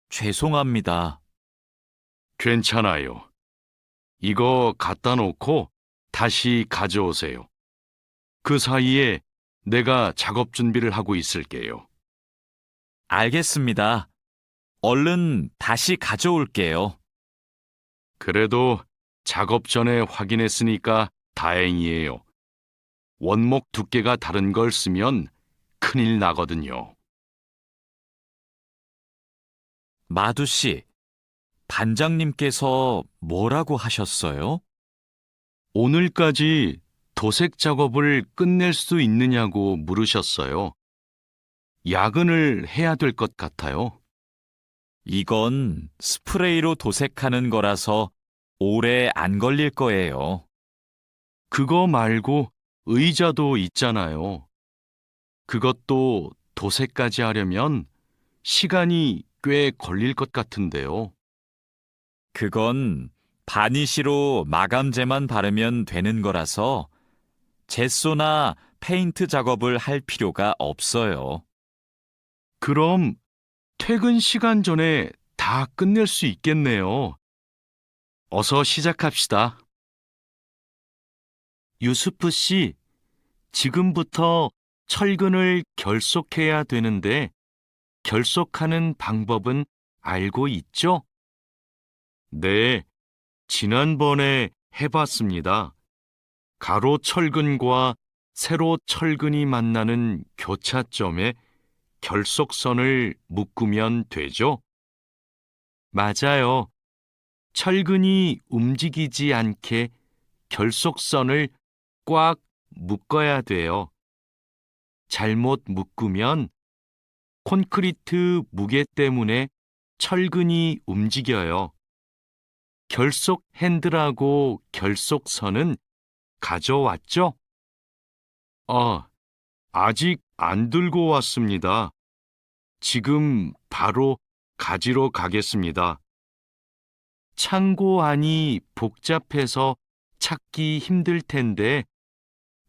죄송합니다. 괜찮아요. 이거 갖다 놓고 다시 가져오세요. 그 사이에 내가 작업 준비를 하고 있을게요. 알겠습니다. 얼른 다시 가져올게요. 그래도 작업 전에 확인했으니까 다행이에요. 원목 두께가 다른 걸 쓰면 큰일 나거든요. 마두 씨, 반장님께서 뭐라고 하셨어요? 오늘까지 도색 작업을 끝낼 수 있느냐고 물으셨어요. 야근을 해야 될 것 같아요. 이건 스프레이로 도색하는 거라서 오래 안 걸릴 거예요. 그거 말고 의자도 있잖아요. 그것도 도색까지 하려면 시간이 꽤 걸릴 것 같은데요. 그건 바니쉬로 마감제만 바르면 되는 거라서 젯소나 페인트 작업을 할 필요가 없어요. 그럼 퇴근 시간 전에 다 끝낼 수 있겠네요. 어서 시작합시다. 유수프 씨, 지금부터 철근을 결속해야 되는데 결속하는 방법은 알고 있죠? 네, 지난번에 해봤습니다. 가로 철근과 세로 철근이 만나는 교차점에 결속선을 묶으면 되죠? 맞아요. 철근이 움직이지 않게 결속선을 꽉 묶어야 돼요. 잘못 묶으면 콘크리트 무게 때문에 철근이 움직여요. 결속 핸들하고 결속선은 가져왔죠? 아직 안 들고 왔습니다. 지금 바로 가지러 가겠습니다. 창고 안이 복잡해서 찾기 힘들 텐데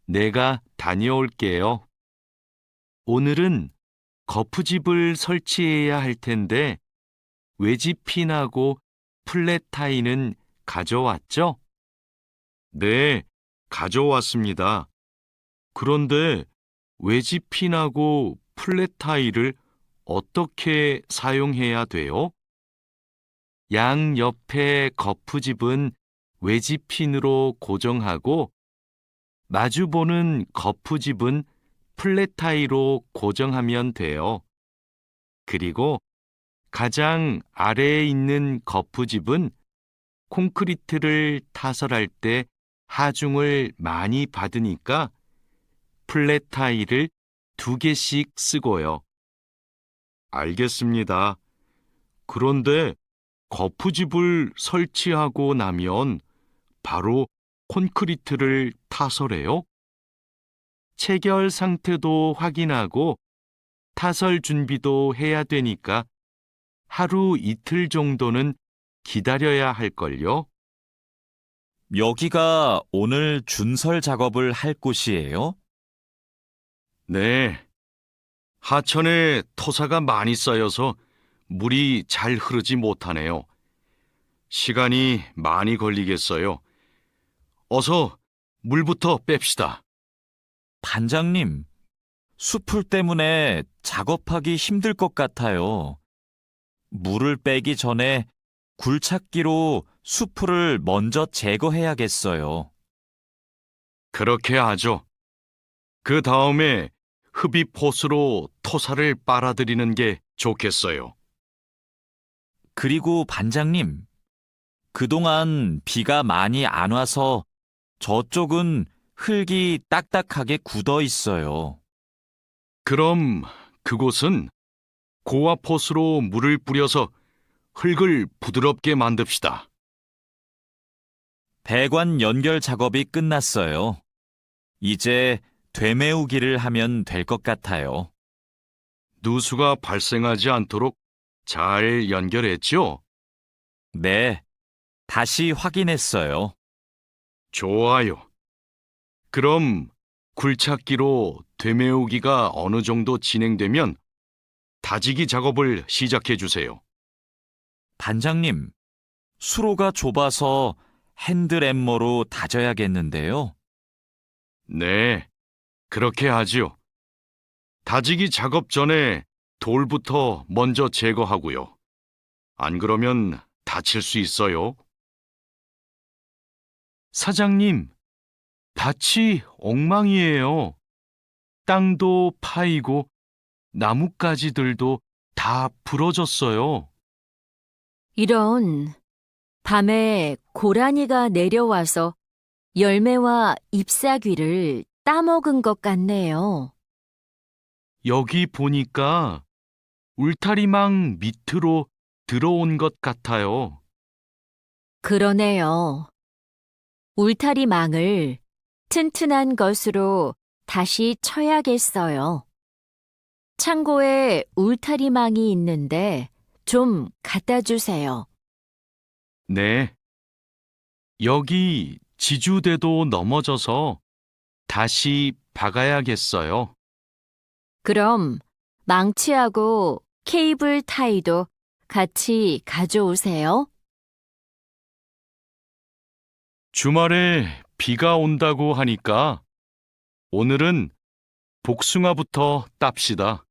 내가 다녀올게요. 오늘은 거푸집을 설치해야 할 텐데 외지핀하고 플랫타이는 가져왔죠? 네, 가져왔습니다. 그런데 외지핀하고 플랫타이를 어떻게 사용해야 돼요? 양 옆에 거푸집은 외지핀으로 고정하고 마주보는 거푸집은 플랫타이로 고정하면 돼요. 그리고 가장 아래에 있는 거푸집은 콘크리트를 타설할 때 하중을 많이 받으니까 플랫타이를 2개씩 쓰고요. 알겠습니다. 그런데 거푸집을 설치하고 나면 바로 콘크리트를 타설해요? 체결 상태도 확인하고 타설 준비도 해야 되니까 하루 이틀 정도는 기다려야 할걸요? 여기가 오늘 준설 작업을 할 곳이에요? 네. 하천에 토사가 많이 쌓여서 물이 잘 흐르지 못하네요. 시간이 많이 걸리겠어요. 어서 물부터 뺍시다. 반장님, 숲풀 때문에 작업하기 힘들 것 같아요. 물을 빼기 전에 굴착기로 숲풀을 먼저 제거해야겠어요. 그렇게 하죠. 그 다음에 흡입 호스로 토사를 빨아들이는 게 좋겠어요. 그리고 반장님, 그동안 비가 많이 안 와서 저쪽은 흙이 딱딱하게 굳어 있어요. 그럼 그곳은 고압 호스로 물을 뿌려서 흙을 부드럽게 만듭시다. 배관 연결 작업이 끝났어요. 이제 되메우기를 하면 될 것 같아요. 누수가 발생하지 않도록 잘 연결했죠? 네, 다시 확인했어요. 좋아요. 그럼 굴착기로 되메우기가 어느 정도 진행되면 다지기 작업을 시작해 주세요. 반장님, 수로가 좁아서 핸드램머로 다져야겠는데요. 네, 그렇게 하지요. 다지기 작업 전에 돌부터 먼저 제거하고요. 안 그러면 다칠 수 있어요. 사장님, 밭이 엉망이에요. 땅도 파이고 나뭇가지들도 다 부러졌어요. 이런, 밤에 고라니가 내려와서 열매와 잎사귀를 따먹은 것 같네요. 여기 보니까 울타리망 밑으로 들어온 것 같아요. 그러네요. 울타리망을 튼튼한 것으로 다시 쳐야겠어요. 창고에 울타리망이 있는데 좀 갖다 주세요. 네. 여기 지주대도 넘어져서 다시 박아야겠어요. 그럼 망치하고 케이블 타이도 같이 가져오세요. 주말에 비가 온다고 하니까 오늘은 복숭아부터 땁시다.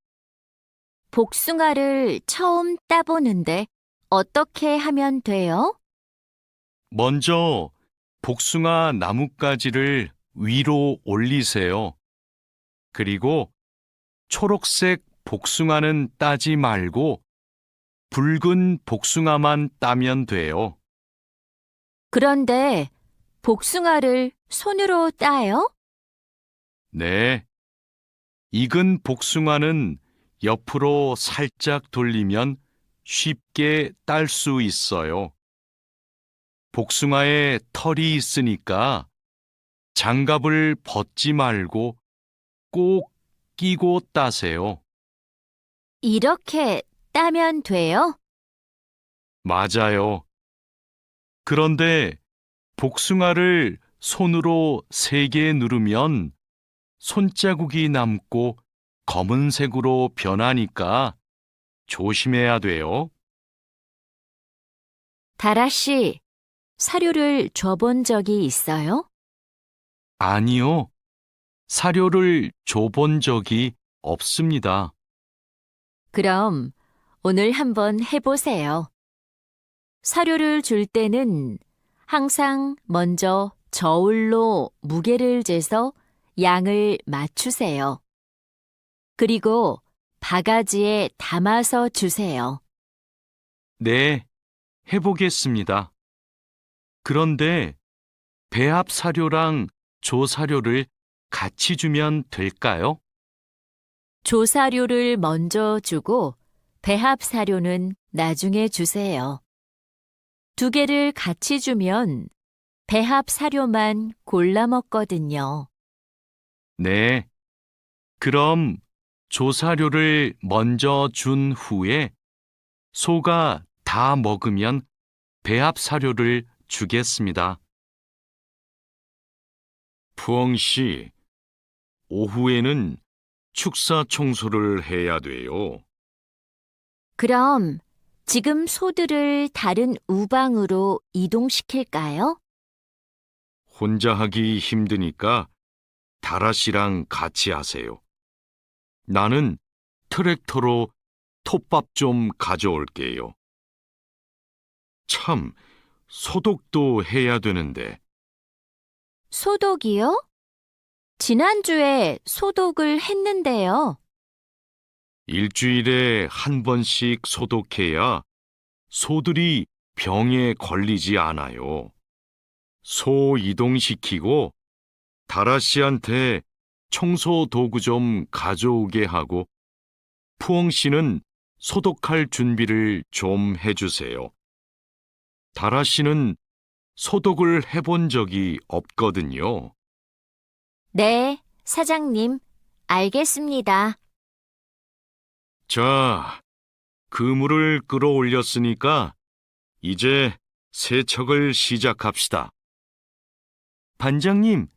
복숭아를 처음 따보는데 어떻게 하면 돼요? 먼저 복숭아 나뭇가지를 위로 올리세요. 그리고 초록색 복숭아는 따지 말고 붉은 복숭아만 따면 돼요. 그런데 복숭아를 손으로 따요? 네. 익은 복숭아는 옆으로 살짝 돌리면 쉽게 딸 수 있어요. 복숭아에 털이 있으니까 장갑을 벗지 말고 꼭 끼고 따세요. 이렇게 따면 돼요? 맞아요. 그런데 복숭아를 손으로 세게 누르면 손자국이 남고 검은색으로 변하니까 조심해야 돼요. 다라 씨, 사료를 줘본 적이 있어요? 아니요. 사료를 줘본 적이 없습니다. 그럼 오늘 한번 해보세요. 사료를 줄 때는 항상 먼저 저울로 무게를 재서 양을 맞추세요. 그리고 바가지에 담아서 주세요. 네, 해보겠습니다. 그런데 배합 사료랑 조사료를 같이 주면 될까요? 조사료를 먼저 주고 배합 사료는 나중에 주세요. 두 개를 같이 주면 배합 사료만 골라 먹거든요. 네. 그럼 조사료를 먼저 준 후에 소가 다 먹으면 배합 사료를 주겠습니다. 푸엉 씨, 오후에는 축사 청소를 해야 돼요. 그럼 지금 소들을 다른 우방으로 이동시킬까요? 혼자 하기 힘드니까 다라 씨랑 같이 하세요. 나는 트랙터로 톱밥 좀 가져올게요. 참, 소독도 해야 되는데. 소독이요? 지난주에 소독을 했는데요. 일주일에 한 번씩 소독해야 소들이 병에 걸리지 않아요. 소 이동시키고 다라 씨한테 청소 도구 좀 가져오게 하고 푸엉 씨는 소독할 준비를 좀 해주세요. 다라 씨는 소독을 해본 적이 없거든요. 네, 사장님, 알겠습니다. 자, 그물을 끌어올렸으니까 이제 세척을 시작합시다. 반장님,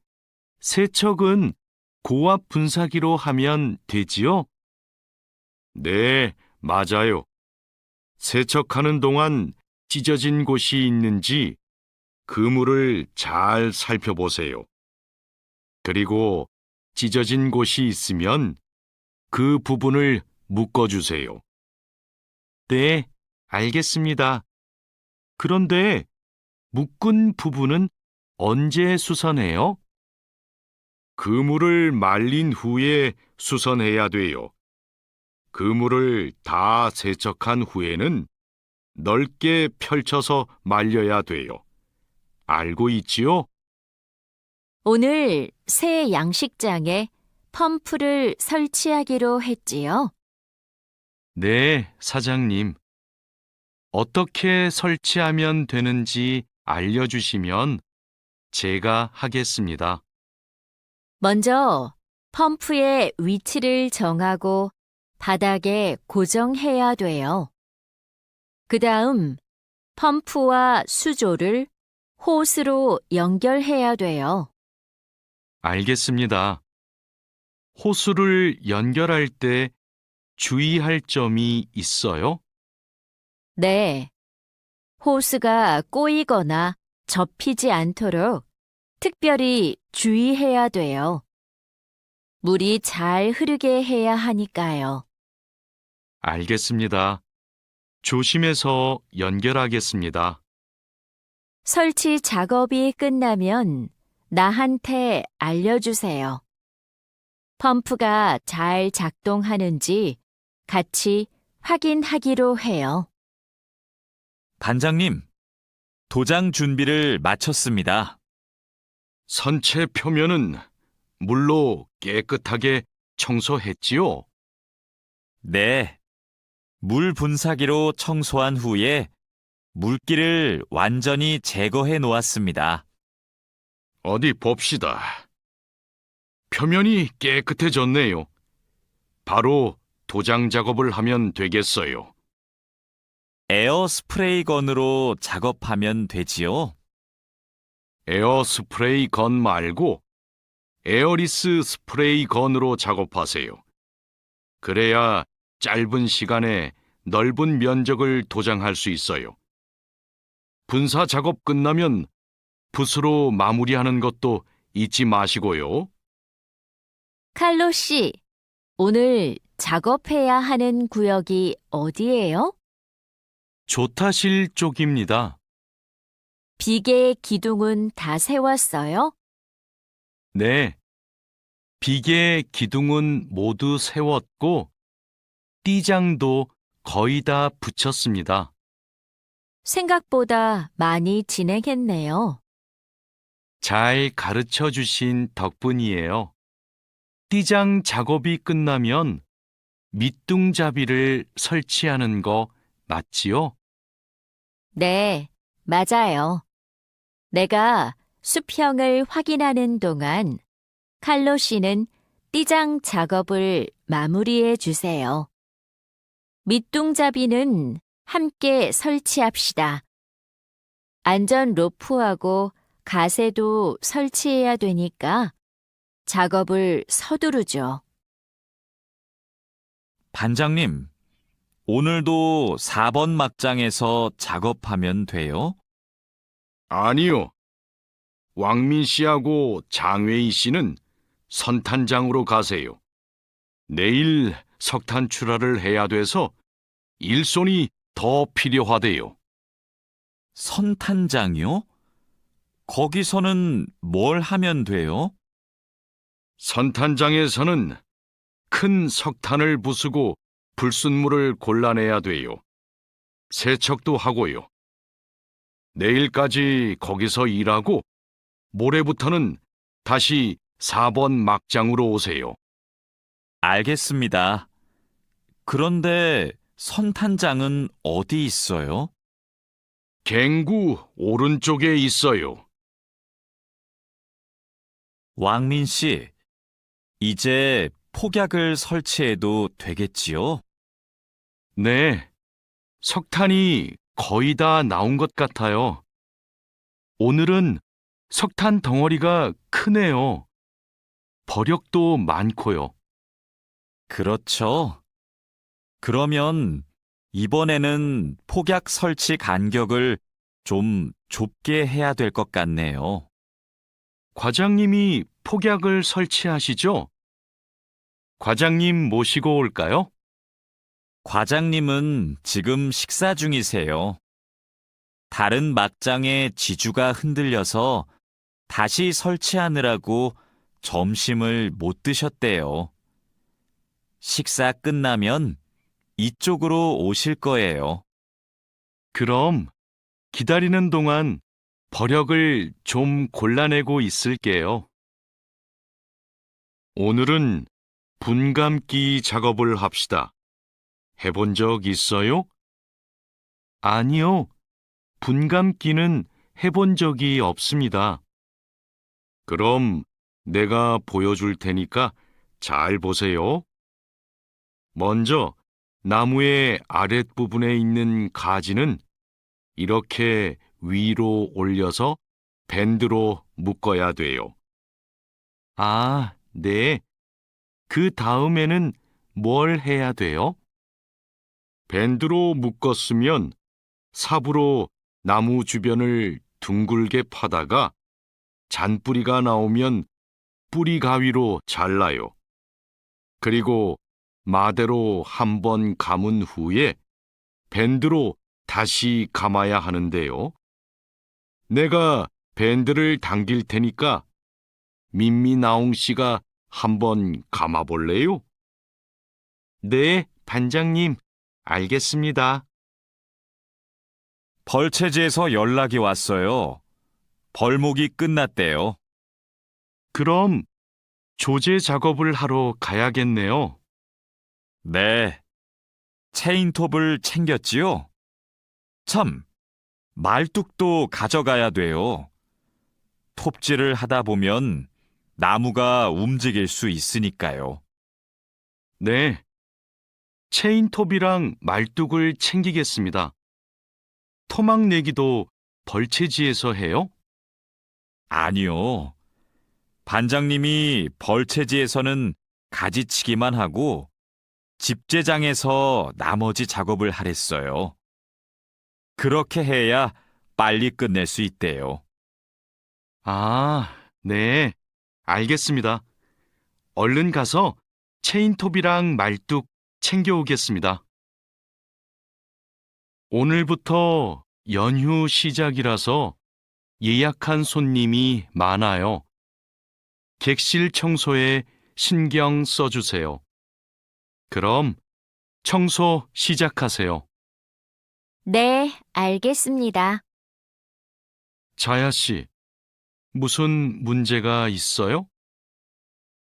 세척은 고압 분사기로 하면 되지요? 네, 맞아요. 세척하는 동안 찢어진 곳이 있는지 그물을 잘 살펴보세요. 그리고 찢어진 곳이 있으면 그 부분을 묶어주세요. 네, 알겠습니다. 그런데 묶은 부분은 언제 수선해요? 그물을 말린 후에 수선해야 돼요. 그물을 다 세척한 후에는 넓게 펼쳐서 말려야 돼요. 알고 있지요? 오늘 새 양식장에 펌프를 설치하기로 했지요. 네, 사장님. 어떻게 설치하면 되는지 알려주시면 제가 하겠습니다. 먼저 펌프의 위치를 정하고 바닥에 고정해야 돼요. 그 다음 펌프와 수조를 호스로 연결해야 돼요. 알겠습니다. 호수를 연결할 때 주의할 점이 있어요? 네. 호스가 꼬이거나 접히지 않도록 특별히 주의해야 돼요. 물이 잘 흐르게 해야 하니까요. 알겠습니다. 조심해서 연결하겠습니다. 설치 작업이 끝나면 나한테 알려주세요. 펌프가 잘 작동하는지 같이 확인하기로 해요. 반장님, 도장 준비를 마쳤습니다. 선체 표면은 물로 깨끗하게 청소했지요? 네. 물 분사기로 청소한 후에 물기를 완전히 제거해 놓았습니다. 어디 봅시다. 표면이 깨끗해졌네요. 바로 도장 작업을 하면 되겠어요. 에어 스프레이 건으로 작업하면 되지요? 에어 스프레이 건 말고 에어리스 스프레이 건으로 작업하세요. 그래야 짧은 시간에 넓은 면적을 도장할 수 있어요. 분사 작업 끝나면 붓으로 마무리하는 것도 잊지 마시고요. 칼로 씨, 오늘 작업해야 하는 구역이 어디예요? 조타실 쪽입니다. 비계의 기둥은 다 세웠어요? 네. 비계 기둥은 모두 세웠고 띠장도 거의 다 붙였습니다. 생각보다 많이 진행했네요. 잘 가르쳐 주신 덕분이에요. 띠장 작업이 끝나면 밑둥잡이를 설치하는 거 맞지요? 네, 맞아요. 내가 수평을 확인하는 동안 칼로 씨는 띠장 작업을 마무리해 주세요. 밑둥잡이는 함께 설치합시다. 안전 로프하고 가세도 설치해야 되니까 작업을 서두르죠. 반장님, 오늘도 4번 막장에서 작업하면 돼요? 아니요. 왕민 씨하고 장외희 씨는 선탄장으로 가세요. 내일 석탄 출하를 해야 돼서 일손이 더 필요하대요. 선탄장이요? 거기서는 뭘 하면 돼요? 선탄장에서는 큰 석탄을 부수고 불순물을 골라내야 돼요. 세척도 하고요. 내일까지 거기서 일하고 모레부터는 다시 4번 막장으로 오세요. 알겠습니다. 그런데 선탄장은 어디 있어요? 갱구 오른쪽에 있어요. 왕민 씨, 이제 폭약을 설치해도 되겠지요? 네, 석탄이 거의 다 나온 것 같아요. 오늘은 석탄 덩어리가 크네요. 버력도 많고요. 그렇죠. 그러면 이번에는 폭약 설치 간격을 좀 좁게 해야 될 것 같네요. 과장님이 폭약을 설치하시죠? 과장님 모시고 올까요? 과장님은 지금 식사 중이세요. 다른 막장의 지주가 흔들려서 다시 설치하느라고 점심을 못 드셨대요. 식사 끝나면 이쪽으로 오실 거예요. 그럼 기다리는 동안 버력을 좀 골라내고 있을게요. 오늘은 분감기 작업을 합시다. 해본 적 있어요? 아니요. 분감기는 해본 적이 없습니다. 그럼 내가 보여줄 테니까 잘 보세요. 먼저 나무의 아랫부분에 있는 가지는 이렇게 위로 올려서 밴드로 묶어야 돼요. 아, 네. 그 다음에는 뭘 해야 돼요? 밴드로 묶었으면 삽으로 나무 주변을 둥글게 파다가 잔뿌리가 나오면 뿌리 가위로 잘라요. 그리고 마대로 한 번 감은 후에 밴드로 다시 감아야 하는데요. 내가 밴드를 당길 테니까 민미나옹 씨가 한번 감아볼래요? 네, 반장님, 알겠습니다. 벌채지에서 연락이 왔어요. 벌목이 끝났대요. 그럼 조제 작업을 하러 가야겠네요. 네. 체인톱을 챙겼지요? 참, 말뚝도 가져가야 돼요. 톱질을 하다 보면 나무가 움직일 수 있으니까요. 네. 체인톱이랑 말뚝을 챙기겠습니다. 토막 내기도 벌채지에서 해요? 아니요. 반장님이 벌채지에서는 가지치기만 하고 집제장에서 나머지 작업을 하랬어요. 그렇게 해야 빨리 끝낼 수 있대요. 아, 네. 알겠습니다. 얼른 가서 체인톱이랑 말뚝 챙겨오겠습니다. 오늘부터 연휴 시작이라서 예약한 손님이 많아요. 객실 청소에 신경 써주세요. 그럼 청소 시작하세요. 네, 알겠습니다. 자야 씨, 무슨 문제가 있어요?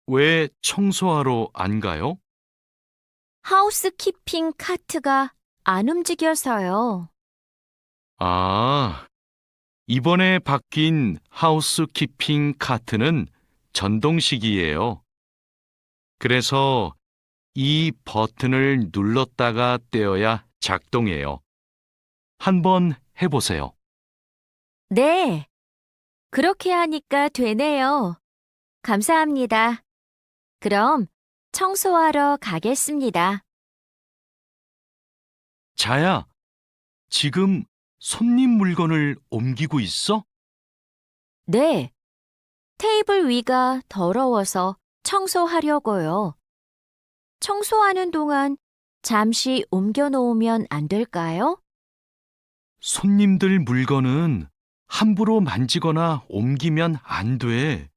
왜 청소하러 안 가요? 하우스키핑 카트가 안 움직여서요. 아, 이번에 바뀐 하우스키핑 카트는 전동식이에요. 그래서 이 버튼을 눌렀다가 떼어야 작동해요. 한번 해보세요. 네, 그렇게 하니까 되네요. 감사합니다. 그럼 청소하러 가겠습니다. 자야, 지금 손님 물건을 옮기고 있어? 네, 테이블 위가 더러워서 청소하려고요. 청소하는 동안 잠시 옮겨 놓으면 안 될까요? 손님들 물건은 함부로 만지거나 옮기면 안 돼.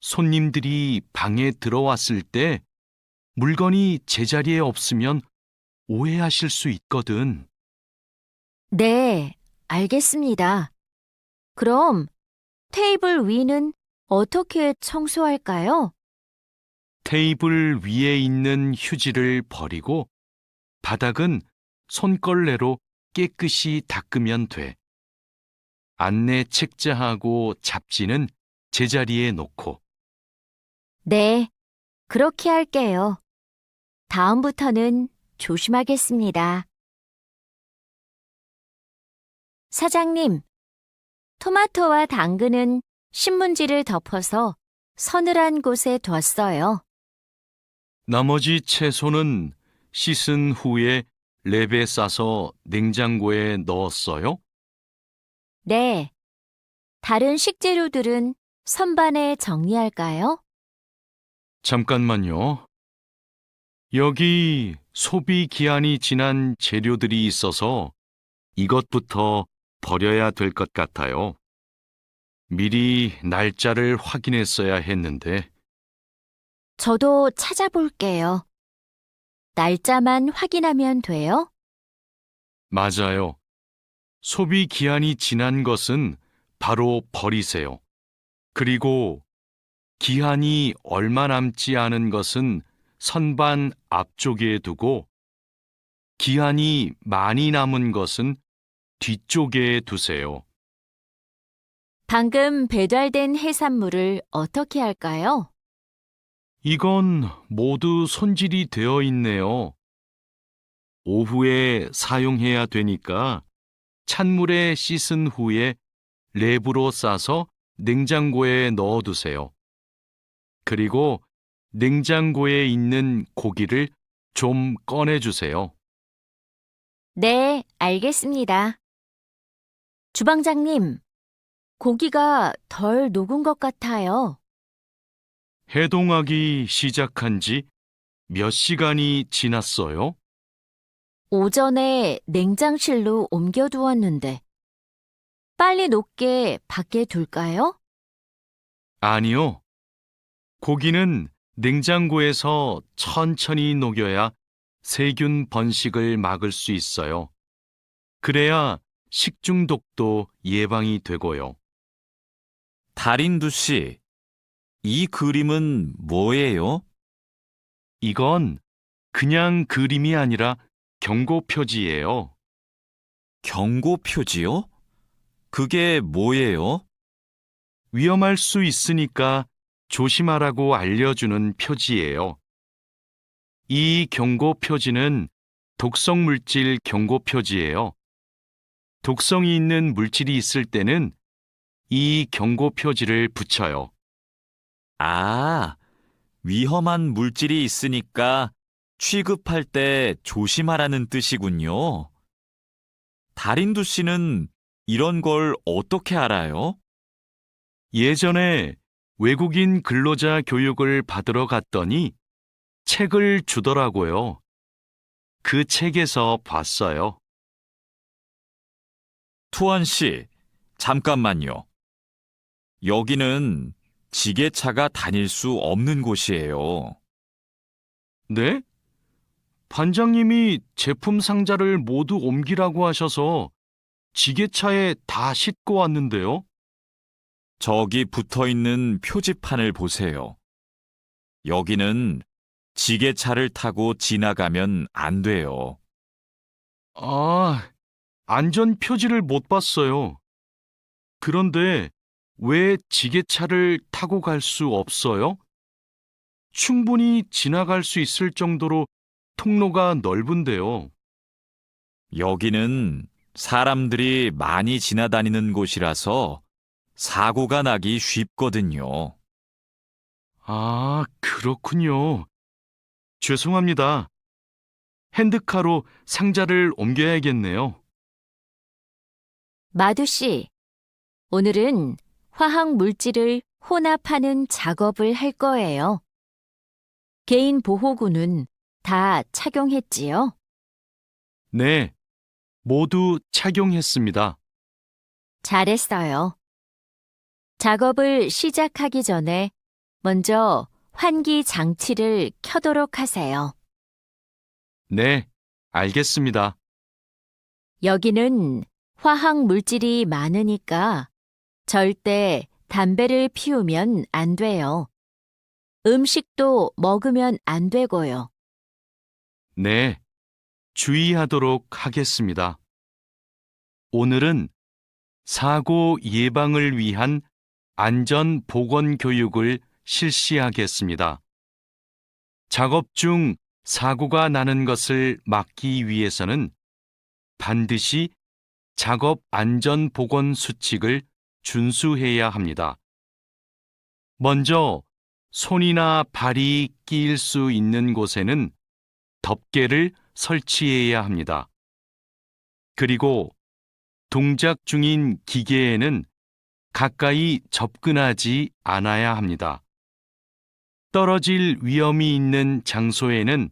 손님들이 방에 들어왔을 때 물건이 제자리에 없으면 오해하실 수 있거든. 네, 알겠습니다. 그럼 테이블 위는 어떻게 청소할까요? 테이블 위에 있는 휴지를 버리고 바닥은 손걸레로 깨끗이 닦으면 돼. 안내 책자하고 잡지는 제자리에 놓고. 네, 그렇게 할게요. 다음부터는 조심하겠습니다. 사장님, 토마토와 당근은 신문지를 덮어서 서늘한 곳에 뒀어요. 나머지 채소는 씻은 후에 랩에 싸서 냉장고에 넣었어요? 네, 다른 식재료들은 선반에 정리할까요? 잠깐만요. 여기 소비 기한이 지난 재료들이 있어서 이것부터 버려야 될 것 같아요. 미리 날짜를 확인했어야 했는데. 저도 찾아볼게요. 날짜만 확인하면 돼요? 맞아요. 소비 기한이 지난 것은 바로 버리세요. 그리고 기한이 얼마 남지 않은 것은 선반 앞쪽에 두고 기한이 많이 남은 것은 뒤쪽에 두세요. 방금 배달된 해산물을 어떻게 할까요? 이건 모두 손질이 되어 있네요. 오후에 사용해야 되니까 찬물에 씻은 후에 랩으로 싸서 냉장고에 넣어두세요. 그리고 냉장고에 있는 고기를 좀 꺼내주세요. 네, 알겠습니다. 주방장님, 고기가 덜 녹은 것 같아요. 해동하기 시작한 지 몇 시간이 지났어요? 오전에 냉장실로 옮겨두었는데, 빨리 녹게 밖에 둘까요? 아니요. 고기는 냉장고에서 천천히 녹여야 세균 번식을 막을 수 있어요. 그래야 식중독도 예방이 되고요. 달인두 씨, 이 그림은 뭐예요? 이건 그냥 그림이 아니라 경고 표지예요. 경고 표지요? 그게 뭐예요? 위험할 수 있으니까 조심하라고 알려주는 표지예요. 이 경고 표지는 독성 물질 경고 표지예요. 독성이 있는 물질이 있을 때는 이 경고 표지를 붙여요. 아, 위험한 물질이 있으니까 취급할 때 조심하라는 뜻이군요. 다린두 씨는 이런 걸 어떻게 알아요? 예전에 외국인 근로자 교육을 받으러 갔더니 책을 주더라고요. 그 책에서 봤어요. 투원 씨, 잠깐만요. 여기는 지게차가 다닐 수 없는 곳이에요. 네? 반장님이 제품 상자를 모두 옮기라고 하셔서 지게차에 다 싣고 왔는데요. 저기 붙어 있는 표지판을 보세요. 여기는 지게차를 타고 지나가면 안 돼요. 아, 안전 표지를 못 봤어요. 그런데 왜 지게차를 타고 갈 수 없어요? 충분히 지나갈 수 있을 정도로 통로가 넓은데요. 여기는 사람들이 많이 지나다니는 곳이라서 사고가 나기 쉽거든요. 아, 그렇군요. 죄송합니다. 핸드카로 상자를 옮겨야겠네요. 마두 씨, 오늘은 화학 물질을 혼합하는 작업을 할 거예요. 개인 보호구는 다 착용했지요? 네, 모두 착용했습니다. 잘했어요. 작업을 시작하기 전에 먼저 환기 장치를 켜도록 하세요. 네, 알겠습니다. 여기는 화학 물질이 많으니까 절대 담배를 피우면 안 돼요. 음식도 먹으면 안 되고요. 네, 주의하도록 하겠습니다. 오늘은 사고 예방을 위한 안전 보건 교육을 실시하겠습니다. 작업 중 사고가 나는 것을 막기 위해서는 반드시 작업 안전 보건 수칙을 준수해야 합니다. 먼저 손이나 발이 끼일 수 있는 곳에는 덮개를 설치해야 합니다. 그리고 동작 중인 기계에는 가까이 접근하지 않아야 합니다. 떨어질 위험이 있는 장소에는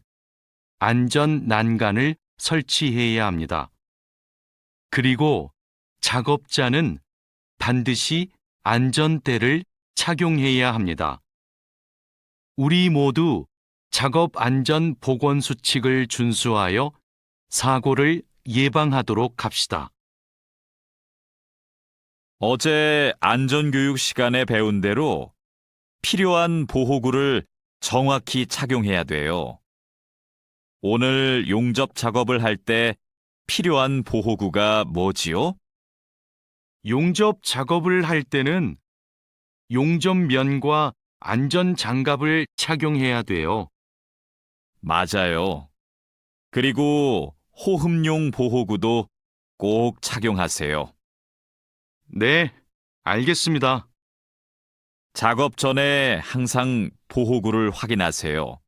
안전 난간을 설치해야 합니다. 그리고 작업자는 반드시 안전대를 착용해야 합니다. 우리 모두 작업 안전 보건 수칙을 준수하여 사고를 예방하도록 합시다. 어제 안전교육 시간에 배운 대로 필요한 보호구를 정확히 착용해야 돼요. 오늘 용접 작업을 할 때 필요한 보호구가 뭐지요? 용접 작업을 할 때는 용접면과 안전 장갑을 착용해야 돼요. 맞아요. 그리고 호흡용 보호구도 꼭 착용하세요. 네, 알겠습니다. 작업 전에 항상 보호구를 확인하세요.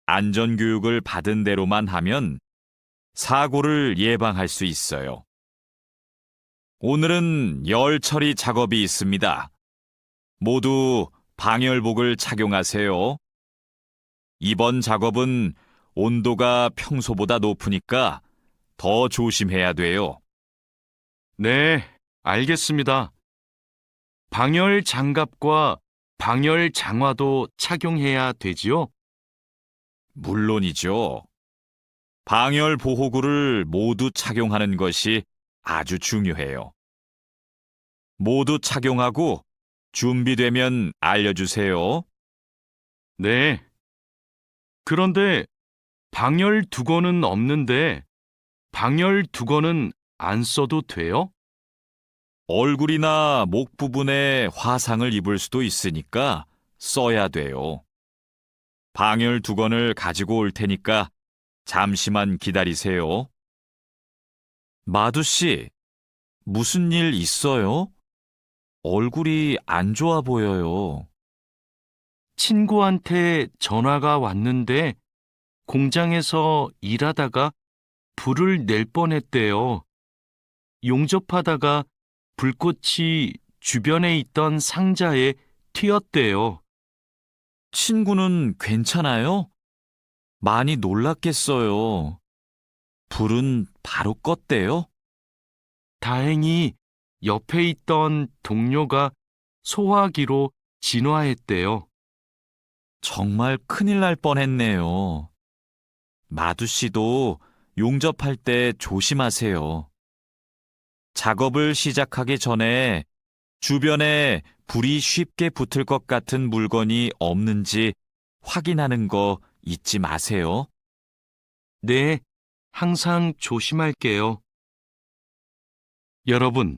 안전교육을 받은 대로만 하면 사고를 예방할 수 있어요. 오늘은 열 처리 작업이 있습니다. 모두 방열복을 착용하세요. 이번 작업은 온도가 평소보다 높으니까 더 조심해야 돼요. 네, 알겠습니다. 방열 장갑과 방열 장화도 착용해야 되지요? 물론이죠. 방열 보호구를 모두 착용하는 것이 아주 중요해요. 모두 착용하고 준비되면 알려주세요. 네. 그런데 방열 두건은 없는데 방열 두건은 안 써도 돼요? 얼굴이나 목 부분에 화상을 입을 수도 있으니까 써야 돼요. 방열 두건을 가지고 올 테니까 잠시만 기다리세요. 마두 씨, 무슨 일 있어요? 얼굴이 안 좋아 보여요. 친구한테 전화가 왔는데 공장에서 일하다가 불을 낼 뻔했대요. 용접하다가 불꽃이 주변에 있던 상자에 튀었대요. 친구는 괜찮아요? 많이 놀랐겠어요. 불은 바로 껐대요? 다행히 옆에 있던 동료가 소화기로 진화했대요. 정말 큰일 날 뻔했네요. 마두 씨도 용접할 때 조심하세요. 작업을 시작하기 전에 주변에 불이 쉽게 붙을 것 같은 물건이 없는지 확인하는 거 잊지 마세요. 네, 항상 조심할게요. 여러분,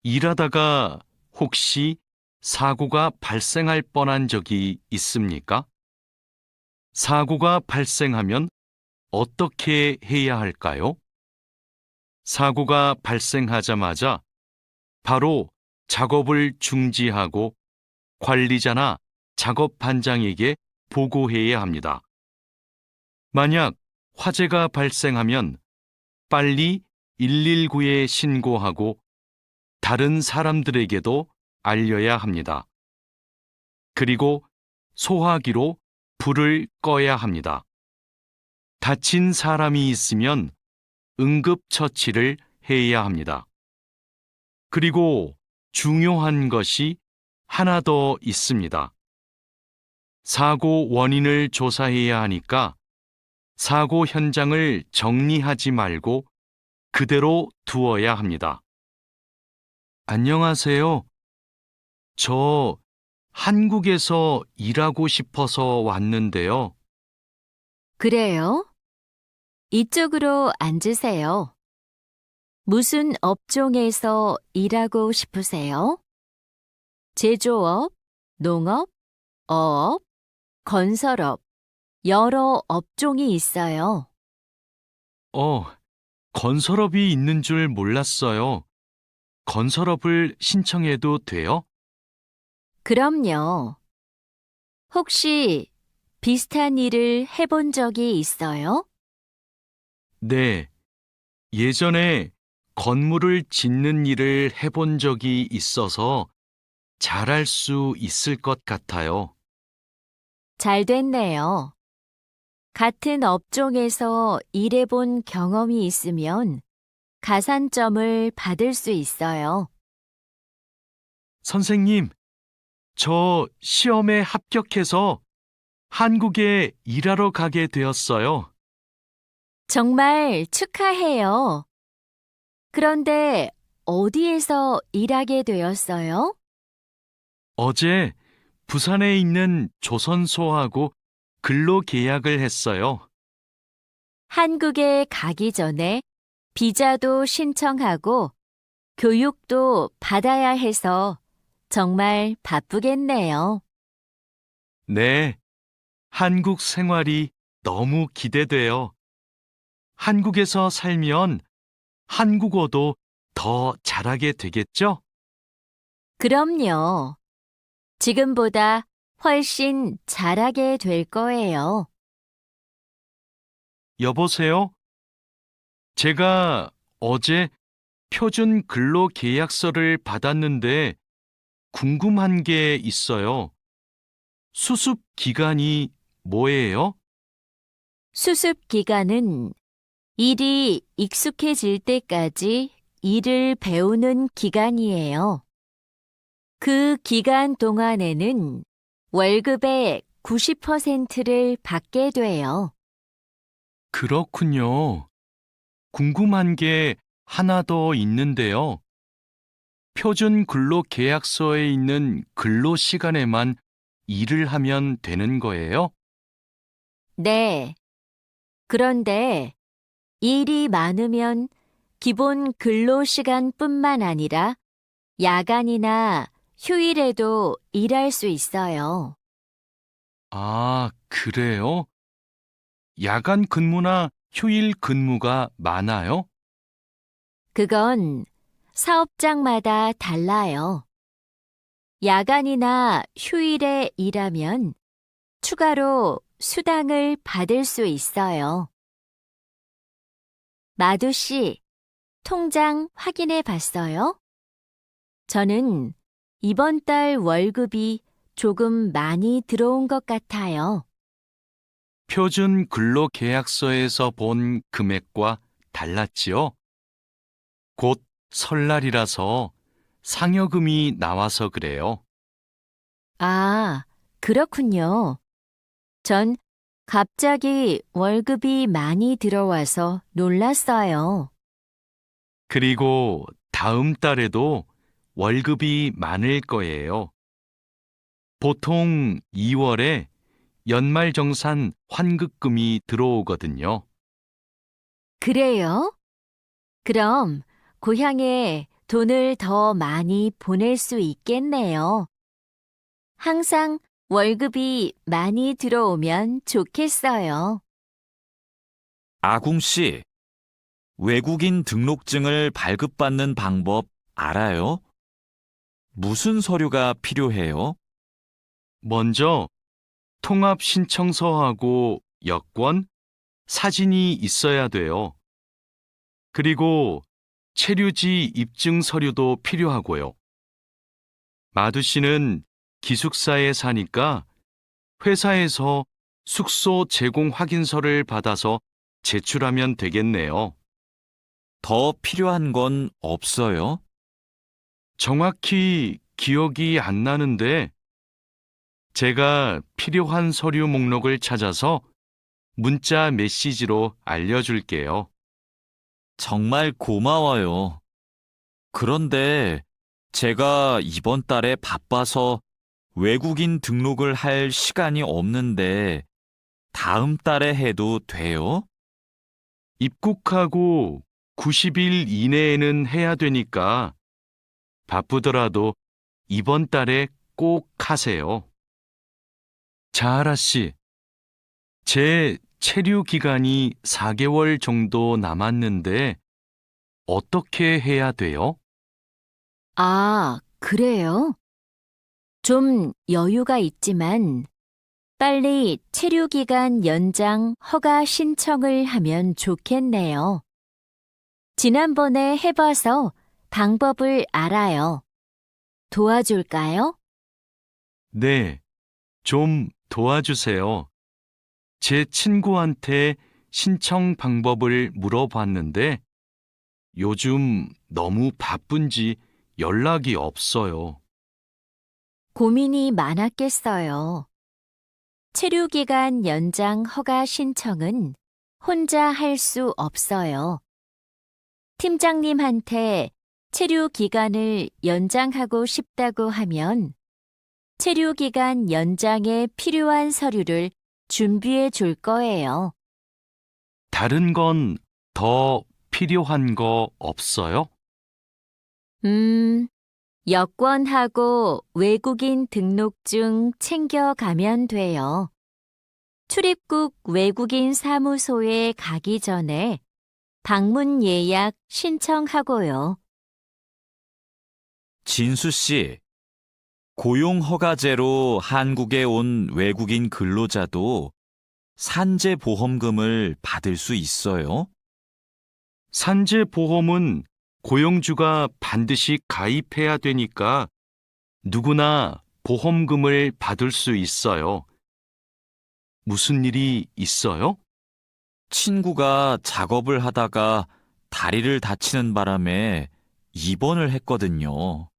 일하다가 혹시 사고가 발생할 뻔한 적이 있습니까? 사고가 발생하면 어떻게 해야 할까요? 사고가 발생하자마자 바로 작업을 중지하고 관리자나 작업 반장에게 보고해야 합니다. 만약 화재가 발생하면 빨리 119에 신고하고 다른 사람들에게도 알려야 합니다. 그리고 소화기로 불을 꺼야 합니다. 다친 사람이 있으면 응급처치를 해야 합니다. 그리고 중요한 것이 하나 더 있습니다. 사고 원인을 조사해야 하니까 사고 현장을 정리하지 말고 그대로 두어야 합니다. 안녕하세요. 저 한국에서 일하고 싶어서 왔는데요. 그래요? 이쪽으로 앉으세요. 무슨 업종에서 일하고 싶으세요? 제조업, 농업, 어업, 건설업, 여러 업종이 있어요. 건설업이 있는 줄 몰랐어요. 건설업을 신청해도 돼요? 그럼요. 혹시 비슷한 일을 해본 적이 있어요? 네. 예전에 건물을 짓는 일을 해본 적이 있어서 잘할 수 있을 것 같아요. 잘 됐네요. 같은 업종에서 일해본 경험이 있으면 가산점을 받을 수 있어요. 선생님, 저 시험에 합격해서 한국에 일하러 가게 되었어요. 정말 축하해요. 그런데 어디에서 일하게 되었어요? 어제 부산에 있는 조선소하고 근로 계약을 했어요. 한국에 가기 전에 비자도 신청하고 교육도 받아야 해서 정말 바쁘겠네요. 네, 한국 생활이 너무 기대돼요. 한국에서 살면 한국어도 더 잘하게 되겠죠? 그럼요. 지금보다 훨씬 잘하게 될 거예요. 여보세요? 제가 어제 표준 근로 계약서를 받았는데 궁금한 게 있어요. 수습 기간이 뭐예요? 수습 기간은 일이 익숙해질 때까지 일을 배우는 기간이에요. 그 기간 동안에는 월급의 90%를 받게 돼요. 그렇군요. 궁금한 게 하나 더 있는데요. 표준 근로 계약서에 있는 근로 시간에만 일을 하면 되는 거예요? 네. 그런데 일이 많으면 기본 근로 시간뿐만 아니라 야간이나 휴일에도 일할 수 있어요. 아, 그래요? 야간 근무나 휴일 근무가 많아요? 그건 사업장마다 달라요. 야간이나 휴일에 일하면 추가로 수당을 받을 수 있어요. 마두 씨, 통장 확인해 봤어요? 저는 이번 달 월급이 조금 많이 들어온 것 같아요. 표준 근로 계약서에서 본 금액과 달랐지요? 곧 설날이라서 상여금이 나와서 그래요. 아, 그렇군요. 전 갑자기 월급이 많이 들어와서 놀랐어요. 그리고 다음 달에도 월급이 많을 거예요. 보통 2월에 연말정산 환급금이 들어오거든요. 그래요? 그럼 고향에 돈을 더 많이 보낼 수 있겠네요. 항상 월급이 많이 들어오면 좋겠어요. 아궁 씨, 외국인 등록증을 발급받는 방법 알아요? 무슨 서류가 필요해요? 먼저 통합신청서하고 여권, 사진이 있어야 돼요. 그리고 체류지 입증 서류도 필요하고요. 마두 씨는 기숙사에 사니까 회사에서 숙소 제공 확인서를 받아서 제출하면 되겠네요. 더 필요한 건 없어요? 정확히 기억이 안 나는데 제가 필요한 서류 목록을 찾아서 문자 메시지로 알려줄게요. 정말 고마워요. 그런데 제가 이번 달에 바빠서 외국인 등록을 할 시간이 없는데 다음 달에 해도 돼요? 입국하고 90일 이내에는 해야 되니까 바쁘더라도 이번 달에 꼭 하세요. 자하라 씨, 제 체류 기간이 4개월 정도 남았는데 어떻게 해야 돼요? 아, 그래요? 좀 여유가 있지만 빨리 체류 기간 연장 허가 신청을 하면 좋겠네요. 지난번에 해봐서 방법을 알아요. 도와줄까요? 네, 좀 도와주세요. 제 친구한테 신청 방법을 물어봤는데 요즘 너무 바쁜지 연락이 없어요. 고민이 많았겠어요. 체류 기간 연장 허가 신청은 혼자 할 수 없어요. 팀장님한테 체류 기간을 연장하고 싶다고 하면 체류 기간 연장에 필요한 서류를 준비해 줄 거예요. 다른 건 더 필요한 거 없어요? 여권하고 외국인 등록증 챙겨가면 돼요. 출입국 외국인 사무소에 가기 전에 방문 예약 신청하고요. 진수 씨, 고용 허가제로 한국에 온 외국인 근로자도 산재 보험금을 받을 수 있어요? 산재 보험은 고용주가 반드시 가입해야 되니까 누구나 보험금을 받을 수 있어요. 무슨 일이 있어요? 친구가 작업을 하다가 다리를 다치는 바람에 입원을 했거든요.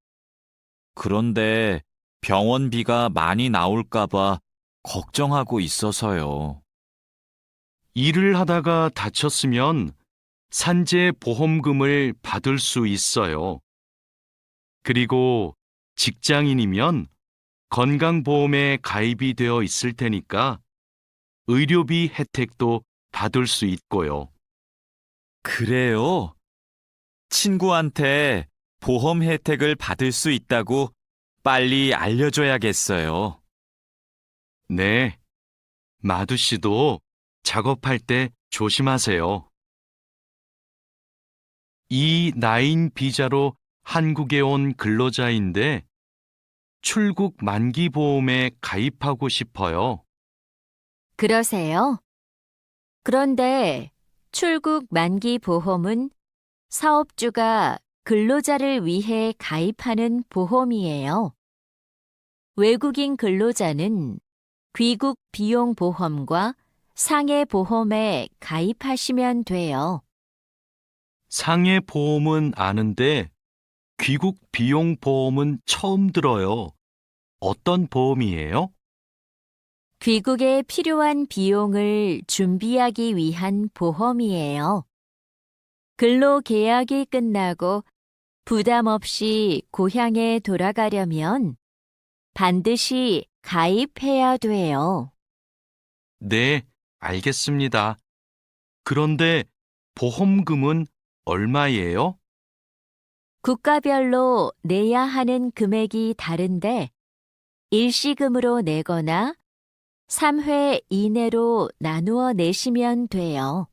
그런데 병원비가 많이 나올까봐 걱정하고 있어서요. 일을 하다가 다쳤으면 산재 보험금을 받을 수 있어요. 그리고 직장인이면 건강보험에 가입이 되어 있을 테니까 의료비 혜택도 받을 수 있고요. 그래요? 친구한테 보험 혜택을 받을 수 있다고 빨리 알려줘야겠어요. 네, 마두 씨도 작업할 때 조심하세요. 이 나인 비자로 한국에 온 근로자인데 출국 만기 보험에 가입하고 싶어요. 그러세요? 그런데 출국 만기 보험은 사업주가 근로자를 위해 가입하는 보험이에요. 외국인 근로자는 귀국 비용 보험과 상해 보험에 가입하시면 돼요. 상해 보험은 아는데 귀국 비용 보험은 처음 들어요. 어떤 보험이에요? 귀국에 필요한 비용을 준비하기 위한 보험이에요. 근로 계약이 끝나고 부담 없이 고향에 돌아가려면 반드시 가입해야 돼요. 네, 알겠습니다. 그런데 보험금은 얼마예요? 국가별로 내야 하는 금액이 다른데 일시금으로 내거나 3회 이내로 나누어 내시면 돼요.